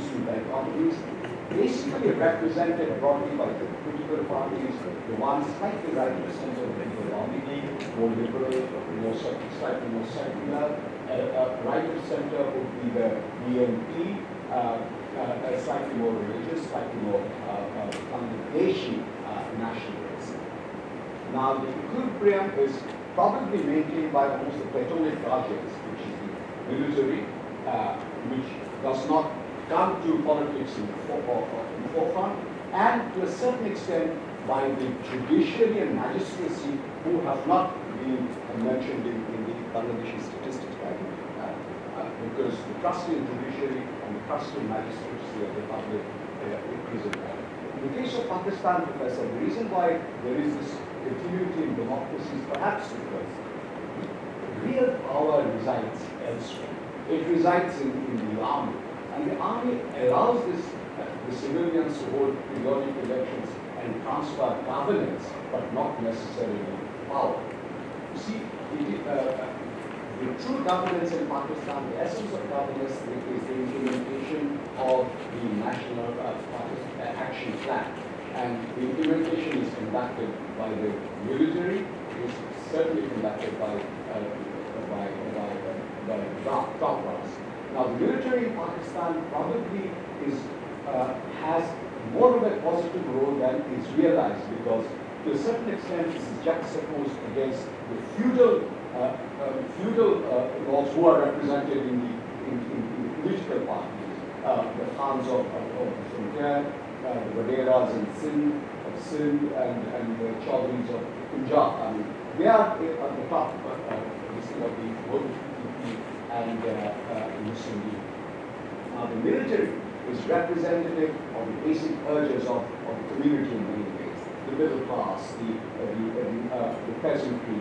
two dichotomies, basically represented broadly by the political parties, the ones slightly right of center, economically more liberal, slightly more secular. Right of center would be the BNP, slightly more religious, slightly more Bangladeshi nationalism. Now, the equilibrium is probably maintained by almost the Platonic guardians, which is the military, which does not come to politics in the forefront, and to a certain extent by the judiciary and magistracy who have not been mentioned in the Bangladeshi statistics by because the trust in judiciary and the trust in magistracy of the public is important. In the case of Pakistan, Professor, the reason why there is this continuity in democracy is perhaps because real power resides elsewhere. It resides in the army, and the army allows the civilians to hold periodic elections and transfer governance, but not necessarily power. You see, the true governance in Pakistan, the essence of governance is the implementation of the National Action Plan. And the implementation is conducted by the military, it is certainly conducted by top brass. Now, the military in Pakistan probably has more of a positive role than is realized, because to a certain extent this is juxtaposed against the feudal lords who are represented in the political parties, the Khans of frontier, the Waderas in Sindh and the Chaudhrys of Punjab. I mean, they are at the top of the both PPP and Muslim League. Now, the military is representative of the basic urges of the community in many ways. The middle class, the peasantry,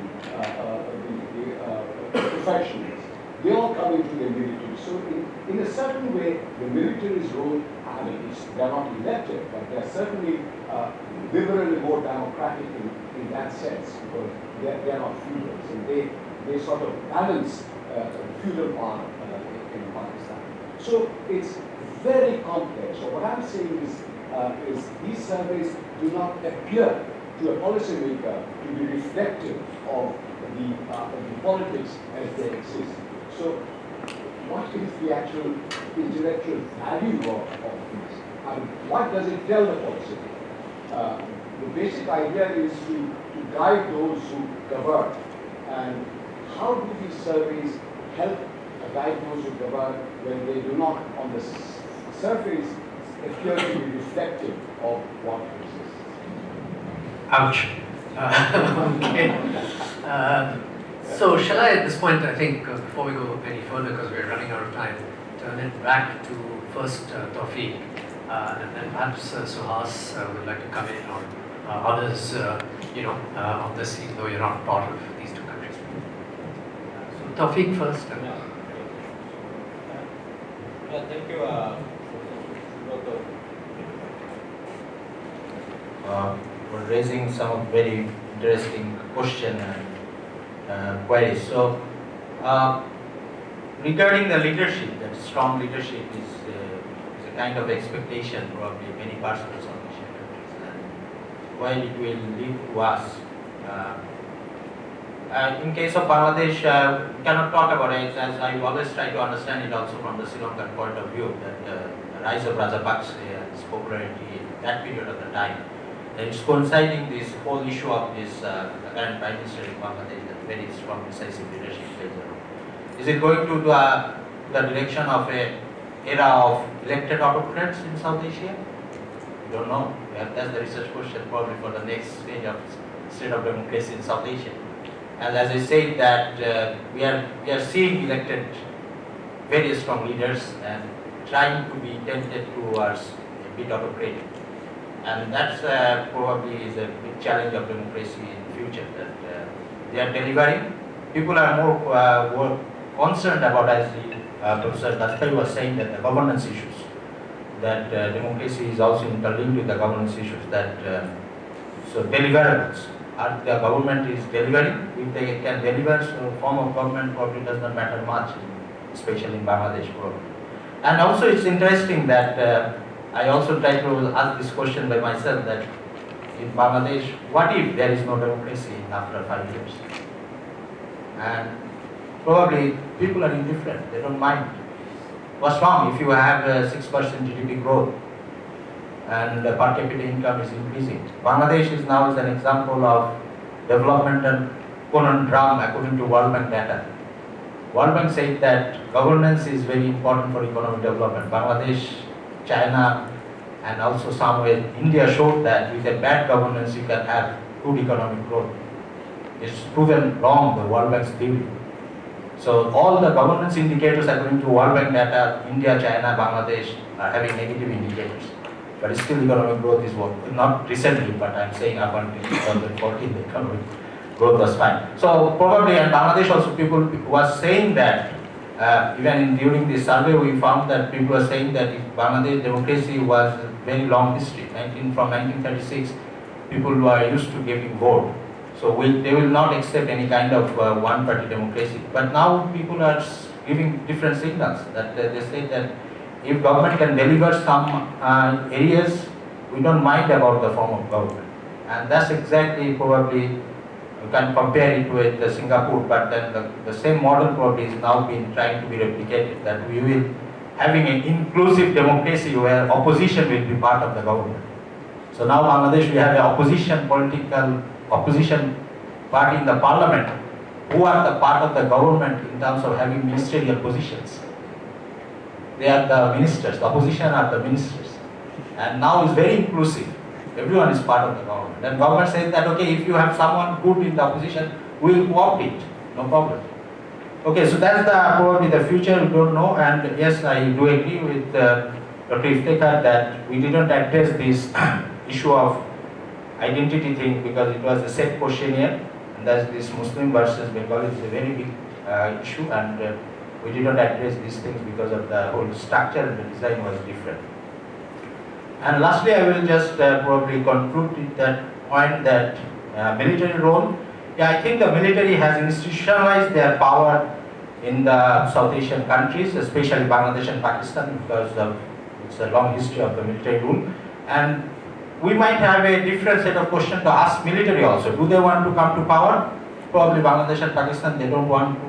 the professionals, they all come into the military. So in a certain way, the military's role, I mean, they're not elected, but they're certainly liberally more democratic in that sense, because they're not feudals, and they sort of balance feudal power in Pakistan. So it's very complex. So what I'm saying is these surveys do not appear to a policymaker to be reflective of the politics as they exist. So what is the actual intellectual value of this? And what does it tell the policymaker? The basic idea is to guide those who govern. And how do these surveys help guide those who govern when they do not, on the surface, appear to be reflective of what exists? Ouch. Okay. So shall I, at this point, I think, before we go any further, because we're running out of time, turn it back to first Tawfiq, and then perhaps Suhas would like to come in, or others, on this, even though you're not part of these two countries. So Tawfiq first. Thank you, for raising some very interesting question and queries. So, regarding the leadership, that strong leadership is a kind of expectation probably many parts of the South Asian countries, and while it will lead to us. In case of Bangladesh, we cannot talk about it, as I always try to understand it also from the Sri Lankan point of view, that the rise of Rajapaksa and his popularity in that period of the time, and it's coinciding this whole issue of this current Prime Minister in Bangladesh, that very strong decisive leadership plays a role. Is it going to the direction of an era of elected autocrats in South Asia? We don't know. That's the research question probably for the next stage of state of democracy in South Asia. And as I said, that we are seeing elected very strong leaders and trying to be tempted towards a bit autocratic. And that's probably is a big challenge of democracy in the future, that they are delivering. People are more concerned about, as Professor Dastai was saying, that the governance issues, that democracy is also interlinked with the governance issues, that so deliverables. The government is delivering. If they can deliver, so form of government probably does not matter much, especially in Bangladesh probably. And also it's interesting that I also try to ask this question by myself, that in Bangladesh, what if there is no democracy after 5 years? And probably people are indifferent, they don't mind. What's wrong if you have 6% GDP growth and the per capita income is increasing? Bangladesh is now an example of developmental conundrum according to World Bank data. World Bank said that governance is very important for economic development. Bangladesh, China, and also somewhere India showed that with a bad governance you can have good economic growth. It's proven wrong, the World Bank's theory. So all the governance indicators according to World Bank data, India, China, Bangladesh are having negative indicators. But still economic growth is what, not recently, but I'm saying up until 2014 the economic growth was fine. So probably in Bangladesh also people was saying that, even during this survey we found that people were saying that Bangladesh democracy was a very long history. From 1936 people were used to giving vote. So they will not accept any kind of one-party democracy. But now people are giving different signals. That they say that if government can deliver some areas, we don't mind about the form of government. And that's exactly probably, you can compare it with Singapore, but then the same model probably is now being trying to be replicated, that we will having an inclusive democracy where opposition will be part of the government. So now Bangladesh we have an political opposition party in the parliament who are the part of the government in terms of having ministerial positions. They are the ministers, the opposition are the ministers. And now it's very inclusive. Everyone is part of the government. And government says that, okay, if you have someone good in the opposition, we will co-opt it, no problem. Okay, so that's probably the future, we don't know. And yes, I do agree with Dr. Iftekhar that we didn't address this issue of identity thing because it was a set questionnaire, and that's this Muslim versus Bengali is a very big issue, and we did not address these things because of the whole structure and the design was different. And lastly, I will just probably conclude with that point that military role. Yeah, I think the military has institutionalized their power in the South Asian countries, especially Bangladesh and Pakistan, because it's a long history of the military rule. And we might have a different set of questions to ask military also. Do they want to come to power? Probably Bangladesh and Pakistan, they don't want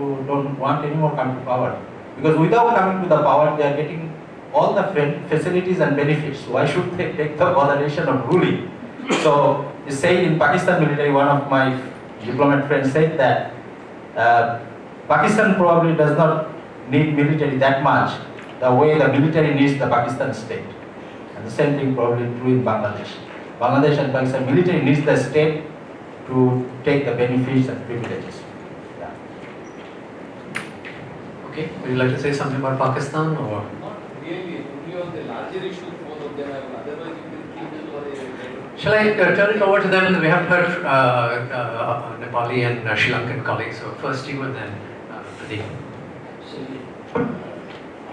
anymore come to power. Because without coming to the power, they are getting all the facilities and benefits. Why should they take the botheration of ruling? So, it's said in Pakistan military, one of my diplomat friends said that Pakistan probably does not need military that much, the way the military needs the Pakistan state. And the same thing probably true in Bangladesh. Bangladesh and Pakistan military needs the state to take the benefits and privileges. Yeah. Okay, would you like to say something about Pakistan or? Not really, only on the larger issues, both of them have, otherwise you can keep them for a Shall I turn it over to them? We have heard Nepali and Sri Lankan colleagues. So first you and then Pradeep. Actually, I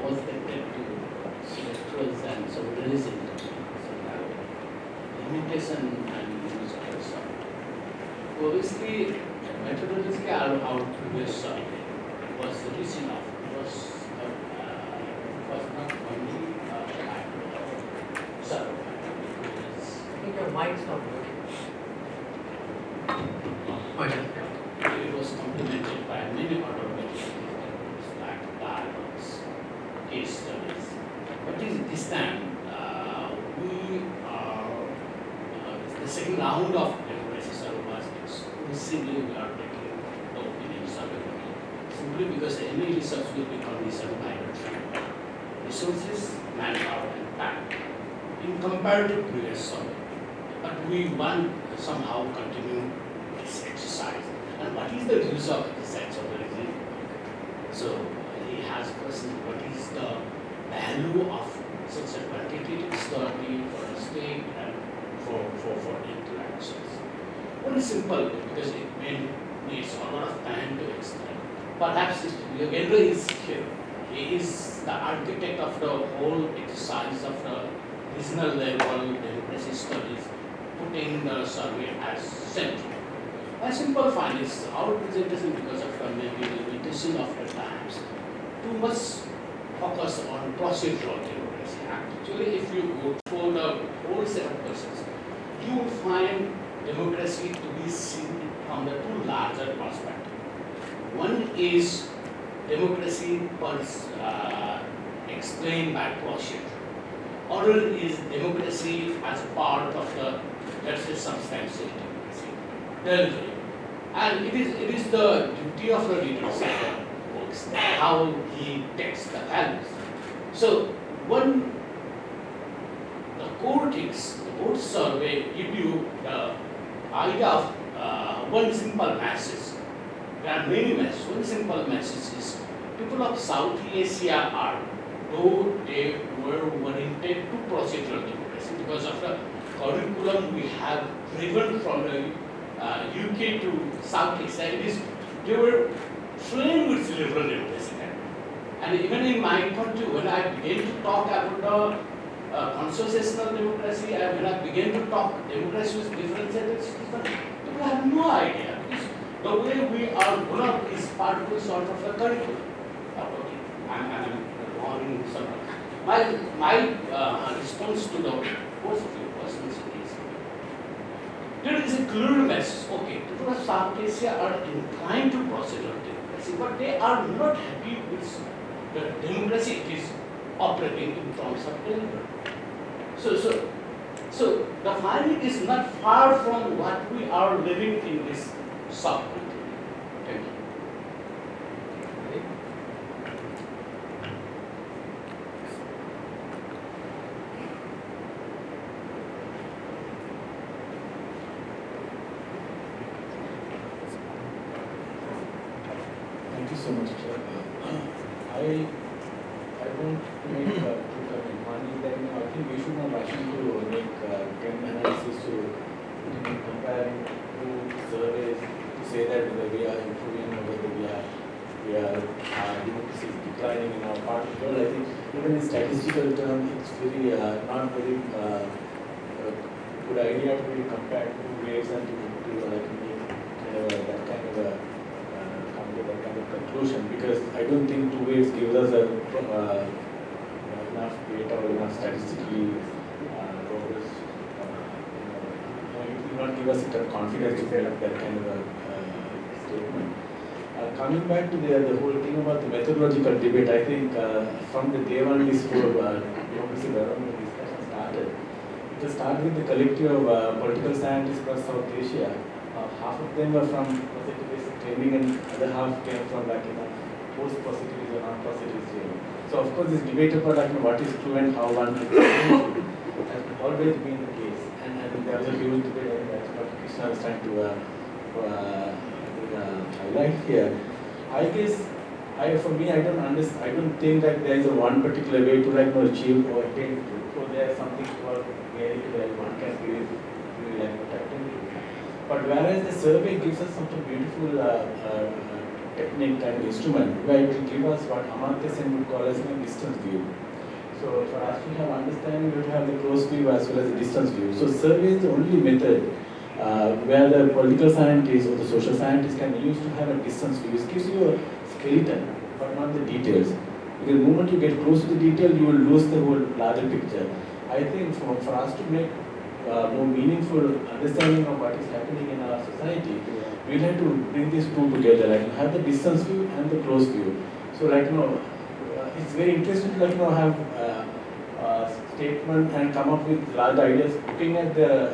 was tempted to select and some realism. Limitation and use of the song. Obviously, methodology out previous survey was rich enough. It was not only survey. I think your mic's not working. Oh, yeah. It was complemented by many other methods like dialogues, case studies. But this time, we are the second round of democracy survey was exclusively we are taking the opinion survey simply because any research will be conditioned by the resources, manpower, and time in comparative previous survey. But we want somehow continue this exercise. And what is the use of this exercise? So he has questioned what is the value of such a quantitative study for the state and for interactions. One simple because it needs a lot of time to explain. Perhaps Yogendra is here. He is the architect of the whole exercise of the regional level democracy studies, putting the survey as central. My simple find is our presentation because of the maybe limitation of the times, too much focus on procedural democracy. Actually, if you go for the whole set of questions, you will find democracy to be seen from the two larger perspectives. One is democracy explained by procedure. Other is democracy as part of the, let's say, substantial democracy, delivery. And it is the duty of the leadership books how he takes the values. So when the core things, the board survey give you the idea of one simple message. There are many messages. One simple message is people of South Asia are, though they were oriented to procedural democracy because of the curriculum we have driven from the UK to South Asia, they were flamed with liberal democracy. And even in my country, when I began to talk about the constitutional democracy, and when I began to talk democracy with differentiated systems, people have no idea. Because the way we are grown up is part of the sort of the curriculum. Okay, I'm on sort of. My response to the both of your questions is there is a clear message. Okay, people of South Asia are inclined to procedural democracy, but they are not happy with the democracy it is operating in terms of delivery. So the finding is not far from what we are living in this sub-continent. Thank you. Thank you so much, Chair. I won't make two comments. One is that I think we should not rush into make trend analysis to comparing two surveys to say that whether we are improving or whether we are democracy is declining in our part of the world. I think even in statistical terms, it's very not very good idea to really compare two waves and to like make that kind of a that kind of conclusion, because I don't think two ways gives us enough data or enough statistically robust. It will not give us enough confidence to make that kind of a statement. Coming back to the whole thing about the methodological debate, I think from the day one this whole democracy development discussion started, it started with the collective of political scientists across South Asia. Half of them were from positivist training and other half came from post-positivist or non-positivist training. So of course this debate about what is true and how one is true has always been the case. And there was a huge debate, and that's what Krishna was trying to highlight here. I guess, for me, I don't think that there is a one particular way to achieve or attain truth. So there is something called reality that one can really attain to. But whereas the survey gives us some beautiful technique and instrument, where it will give us what Amartya Sen would call as a distance view. So for us to have understanding, we have to have the close view as well as the distance view. So survey is the only method where the political scientists or the social scientists can use to have a distance view. It gives you a skeleton, but not the details. Because the moment you get close to the detail, you will lose the whole larger picture. I think for us to make more meaningful understanding of what is happening in our society, we have to bring these two together, have the distance view and the close view. So it's very interesting to have a statement and come up with large ideas looking at the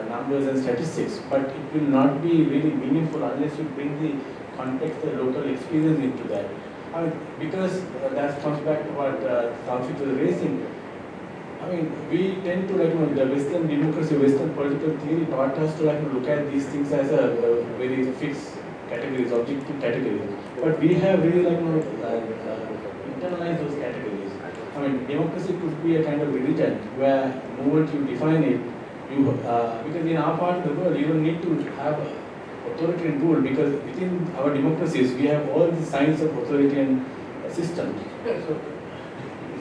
numbers and statistics, but it will not be really meaningful unless you bring the context, the local experience into that. Because that comes back to what Taufik was raising. We tend to the Western democracy, Western political theory taught us to look at these things as a very fixed categories, objective categories. But we have really internalized those categories. Democracy could be a kind of religion where the moment you define it, because in our part of the world, you don't need to have authoritarian rule, because within our democracies, we have all the signs of authoritarian systems.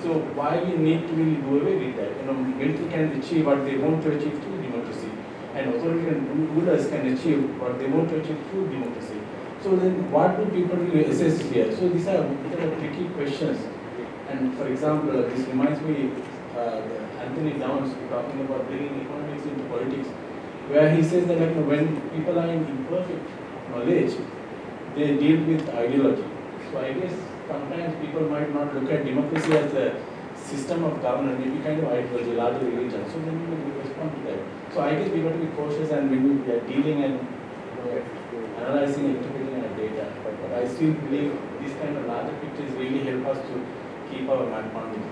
So why we need to really do away with that? Military can achieve what they want to achieve through democracy, and authoritarian rulers can achieve what they want to achieve through democracy. So then what do people really assess here? So these are tricky questions. And for example, this reminds me Anthony Downs talking about bringing economics into politics, where he says that when people are in imperfect knowledge, they deal with ideology. So I guess sometimes people might not look at democracy as a system of governance, maybe kind of ideology, larger religion. So then we respond to that. So I guess we got to be cautious, and when we are dealing and analyzing, interpreting our data. But I still believe these kind of larger pictures really help us to keep our mathematics.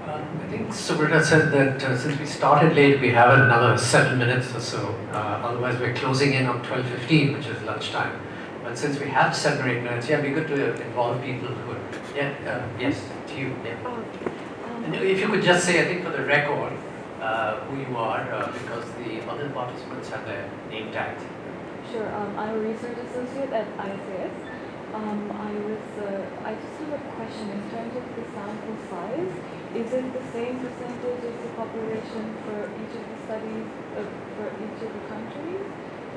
I think Subrata said that since we started late, we have another 7 minutes or so. Otherwise, we're closing in on 12:15, which is lunchtime. But since we have 7 or 8 minutes, yeah, it'd be good to involve people who would. Yeah, yes, to you. Yeah. And if you could just say, I think for the record, who you are, because the other participants have their name tagged. Sure. I'm a research associate at ISAS. I just have a question in terms of the sample size. Is it the same percentage of the population for each of the studies for each of the countries?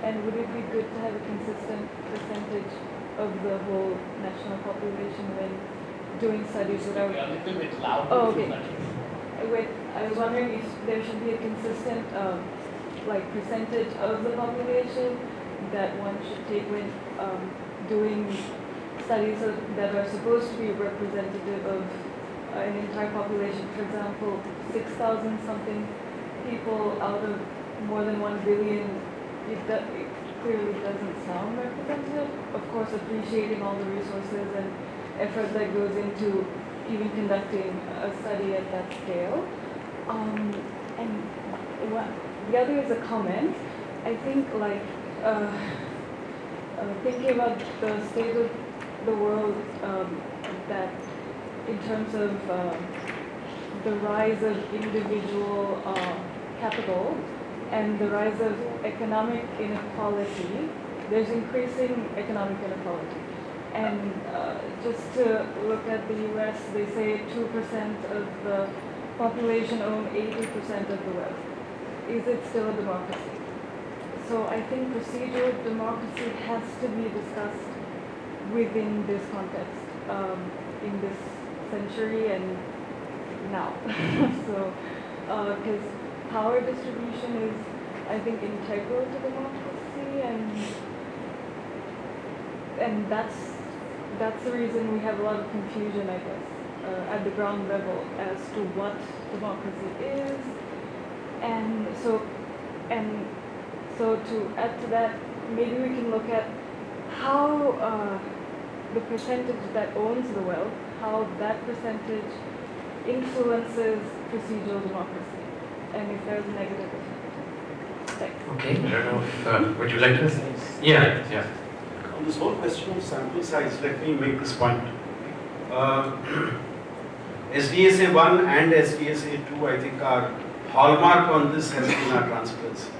And would it be good to have a consistent percentage of the whole national population when doing studies without? A little bit loud. Oh, okay. Wait, I was wondering if there should be a consistent like percentage of the population that one should take when doing studies that are supposed to be representative of an entire population. For example, 6,000 something people out of more than 1 billion, it clearly doesn't sound representative. Of course, appreciating all the resources and effort that goes into even conducting a study at that scale. The other is a comment. I think like thinking about the state of the world, that in terms of the rise of individual capital and the rise of economic inequality, there's increasing economic inequality. And just to look at the US, they say 2% of the population own 80% of the wealth. Is it still a democracy? So I think procedural democracy has to be discussed within this context, in this century and now. So, because power distribution is, I think, integral to democracy, and that's the reason we have a lot of confusion, I guess, at the ground level as to what democracy is, and so to add to that, maybe we can look at how the percentage that owns the wealth, how that percentage influences procedural democracy, and if there's a negative effect. Thanks. Okay, I don't know if, would you like to? Yeah. On this whole question of sample size, let me make this point. SDSA 1 and SDSA 2, I think, our hallmark on this has been our transparency.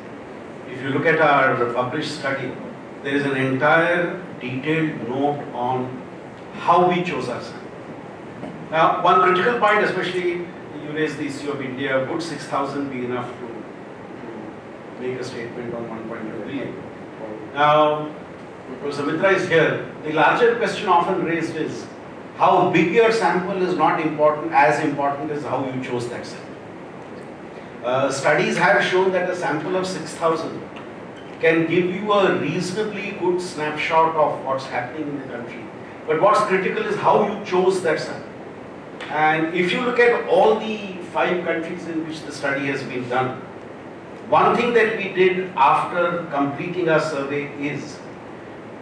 If you look at our published study, there is an entire detailed note on how we chose our sample. Now, one critical point, especially you raised the issue of India, would 6,000 be enough to make a statement on 1.2 billion? Now, Professor Mitra is here. The larger question often raised is how big your sample is not important, as important as how you chose that sample. Studies have shown that a sample of 6,000 can give you a reasonably good snapshot of what's happening in the country. But what's critical is how you chose that sample. And if you look at all the 5 countries in which the study has been done, one thing that we did after completing our survey is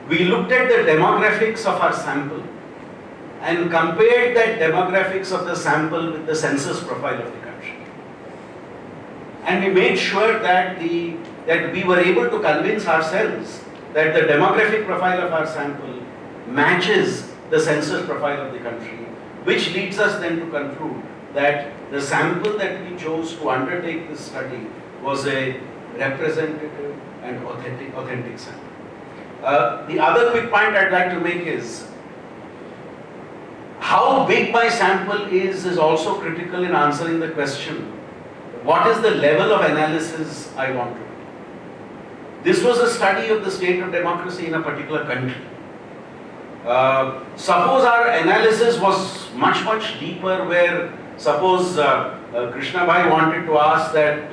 we looked at the demographics of our sample and compared that demographics of the sample with the census profile of the country. And we made sure that we were able to convince ourselves that the demographic profile of our sample matches the census profile of the country, which leads us then to conclude that the sample that we chose to undertake this study was a representative and authentic sample. The other quick point I'd like to make is how big my sample is also critical in answering the question, what is the level of analysis I want to do? This was a study of the state of democracy in a particular country. Suppose our analysis was much deeper, where suppose Krishna Bhai wanted to ask that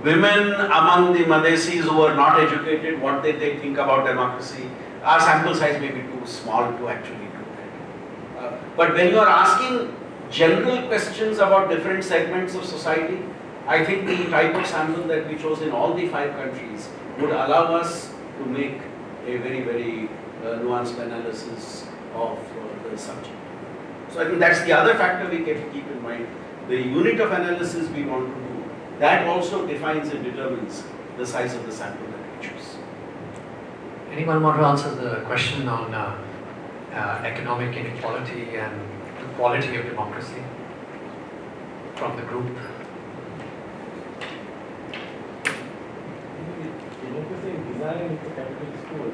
women among the Madhesis who are not educated, what they think about democracy. Our sample size may be too small to actually do that. But when you are asking general questions about different segments of society, I think the type of sample that we chose in all the 5 countries would allow us to make a very, very nuanced analysis of the subject. So I think that's the other factor we get to keep in mind. The unit of analysis we want to do, that also defines and determines the size of the sample that we choose. Anyone want to answer the question on economic inequality and the quality of democracy from the group? Democracy in design is a capital school.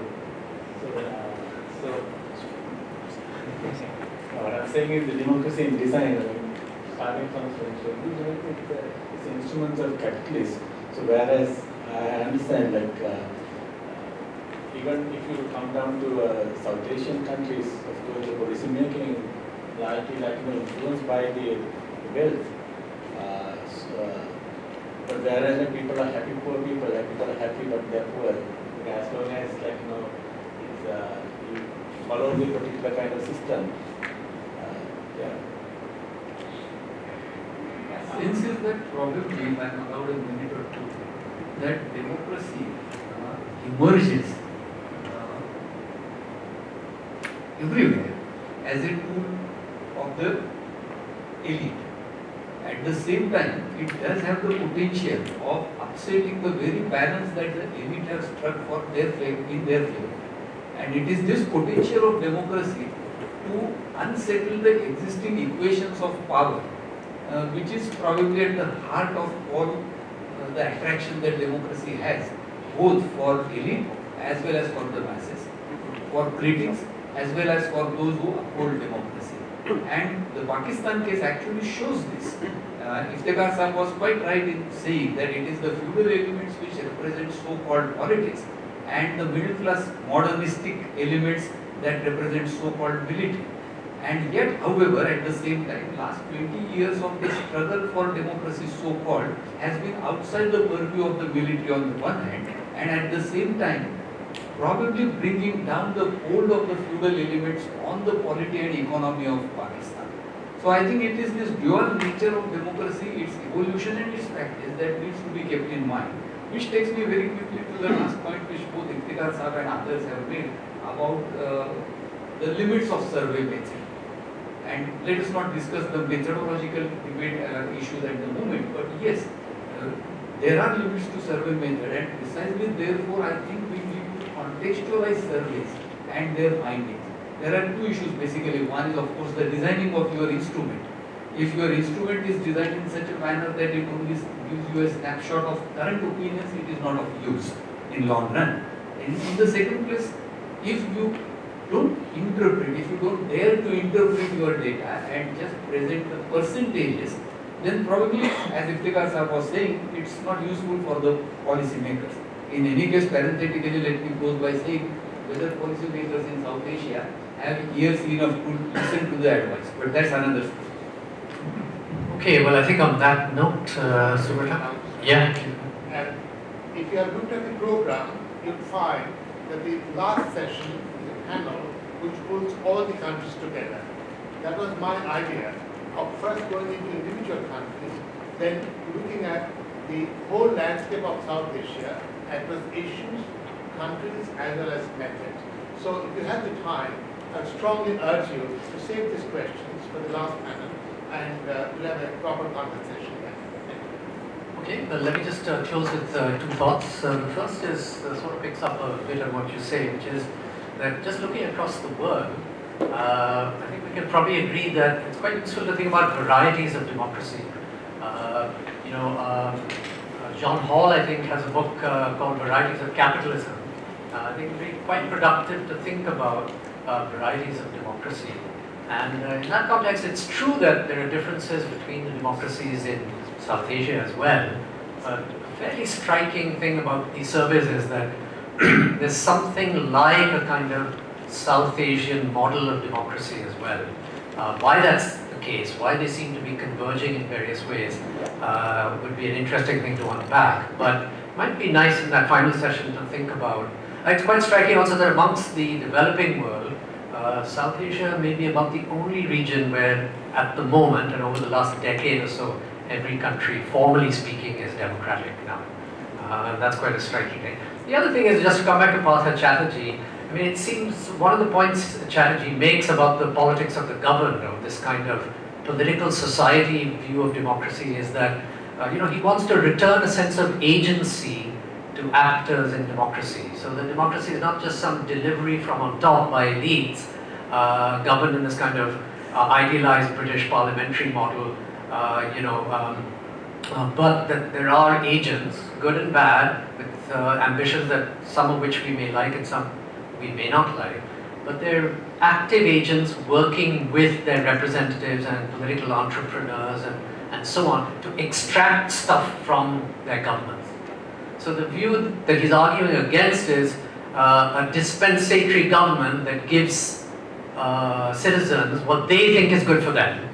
What I'm saying is the democracy in design, starting from it's instruments of capitalists. So whereas I understand even if you come down to South Asian countries, of course the policy making largely influenced by the wealth. But whereas people are happy, poor people are happy, but they're poor. As long as you follow the particular kind of system. Since is that probably, if I'm allowed a minute or two, that democracy emerges everywhere as a tool of the elite. At the same time, it does have the potential of upsetting the very balance that the elite have struck for in their favor. And it is this potential of democracy to unsettle the existing equations of power, which is probably at the heart of all the attraction that democracy has, both for elite as well as for the masses, for critics as well as for those who uphold democracy. And the Pakistan case actually shows this. Iftikhar Sahib was quite right in saying that it is the feudal elements which represent so-called politics and the middle class modernistic elements that represent so-called military. And yet, however, at the same time, last 20 years of the struggle for democracy so-called has been outside the purview of the military on the one hand, and at the same time probably bringing down the hold of the feudal elements on the polity and economy of Pakistan. So I think it is this dual nature of democracy, its evolution and its practice that needs to be kept in mind. Which takes me very quickly to the last point which both Iftikhar Sahib and others have made about the limits of survey method. And let us not discuss the methodological debate issues at the moment, but yes, there are limits to survey method, and precisely therefore I think we need to contextualize surveys and their findings. There are two issues basically. One is of course the designing of your instrument. If your instrument is designed in such a manner that it only gives you a snapshot of current opinions, it is not of use in long run. And in the second place, if you don't interpret, if you don't dare to interpret your data and just present the percentages, then probably, as Iftikhar Sahib was saying, it's not useful for the policy makers. In any case, parenthetically, let me close by saying whether policy makers in South Asia have ears enough to listen to the advice, but that's another story. Okay, well, I think on that note, Subrata? Yeah. And if you have looked at the program, you'll find that the last session is a panel which pulls all the countries together. That was my idea of first going into individual countries, then looking at the whole landscape of South Asia, address issues, countries, as well as methods. So if you have the time, I strongly urge you to save these questions for the last panel, and we'll have a proper conversation then. Okay, well, let me just close with two thoughts. The first is sort of picks up a bit on what you say, which is that just looking across the world, I think we can probably agree that it's quite useful to think about varieties of democracy. John Hall, I think, has a book called Varieties of Capitalism. I think it would be quite productive to think about varieties of democracy. And in that context, it's true that there are differences between the democracies in South Asia as well. But a fairly striking thing about these surveys is that there's something like a kind of South Asian model of democracy as well. Why that's the case, why they seem to be converging in various ways, would be an interesting thing to unpack. But it might be nice in that final session to think about. It's quite striking also that amongst the developing world, South Asia may be about the only region where, at the moment and over the last decade or so, every country, formally speaking, is democratic now. That's quite a striking thing. The other thing is, just to come back to Partha Chatterjee, I mean, it seems one of the points Chatterjee makes about the politics of the governed, or this kind of political society view of democracy, is that he wants to return a sense of agency to actors in democracy. So the democracy is not just some delivery from on top by elites, governed in this kind of idealized British parliamentary model, but that there are agents, good and bad, with ambitions that some of which we may like and some we may not like, but they're active agents working with their representatives and political entrepreneurs and so on to extract stuff from their governments. So the view that he's arguing against is a dispensatory government that gives citizens what they think is good for them.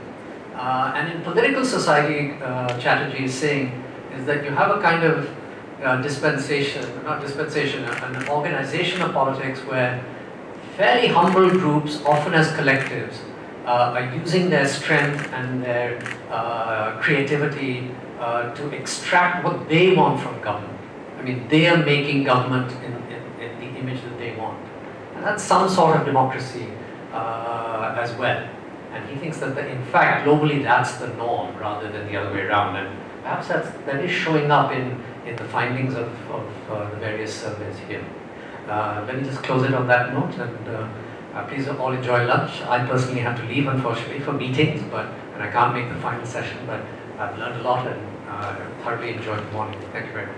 And in political society, Chatterjee is saying, is that you have a kind of an organization of politics where fairly humble groups, often as collectives, are using their strength and their creativity to extract what they want from government. I mean, they are making government in the image that they want. And that's some sort of democracy as well. And he thinks that, in fact, globally that's the norm rather than the other way around. And perhaps that is showing up in the findings of the various surveys here. Let me just close it on that note, and please all enjoy lunch. I personally have to leave, unfortunately, for meetings, and I can't make the final session, but I've learned a lot and thoroughly enjoyed the morning. Thank you very much.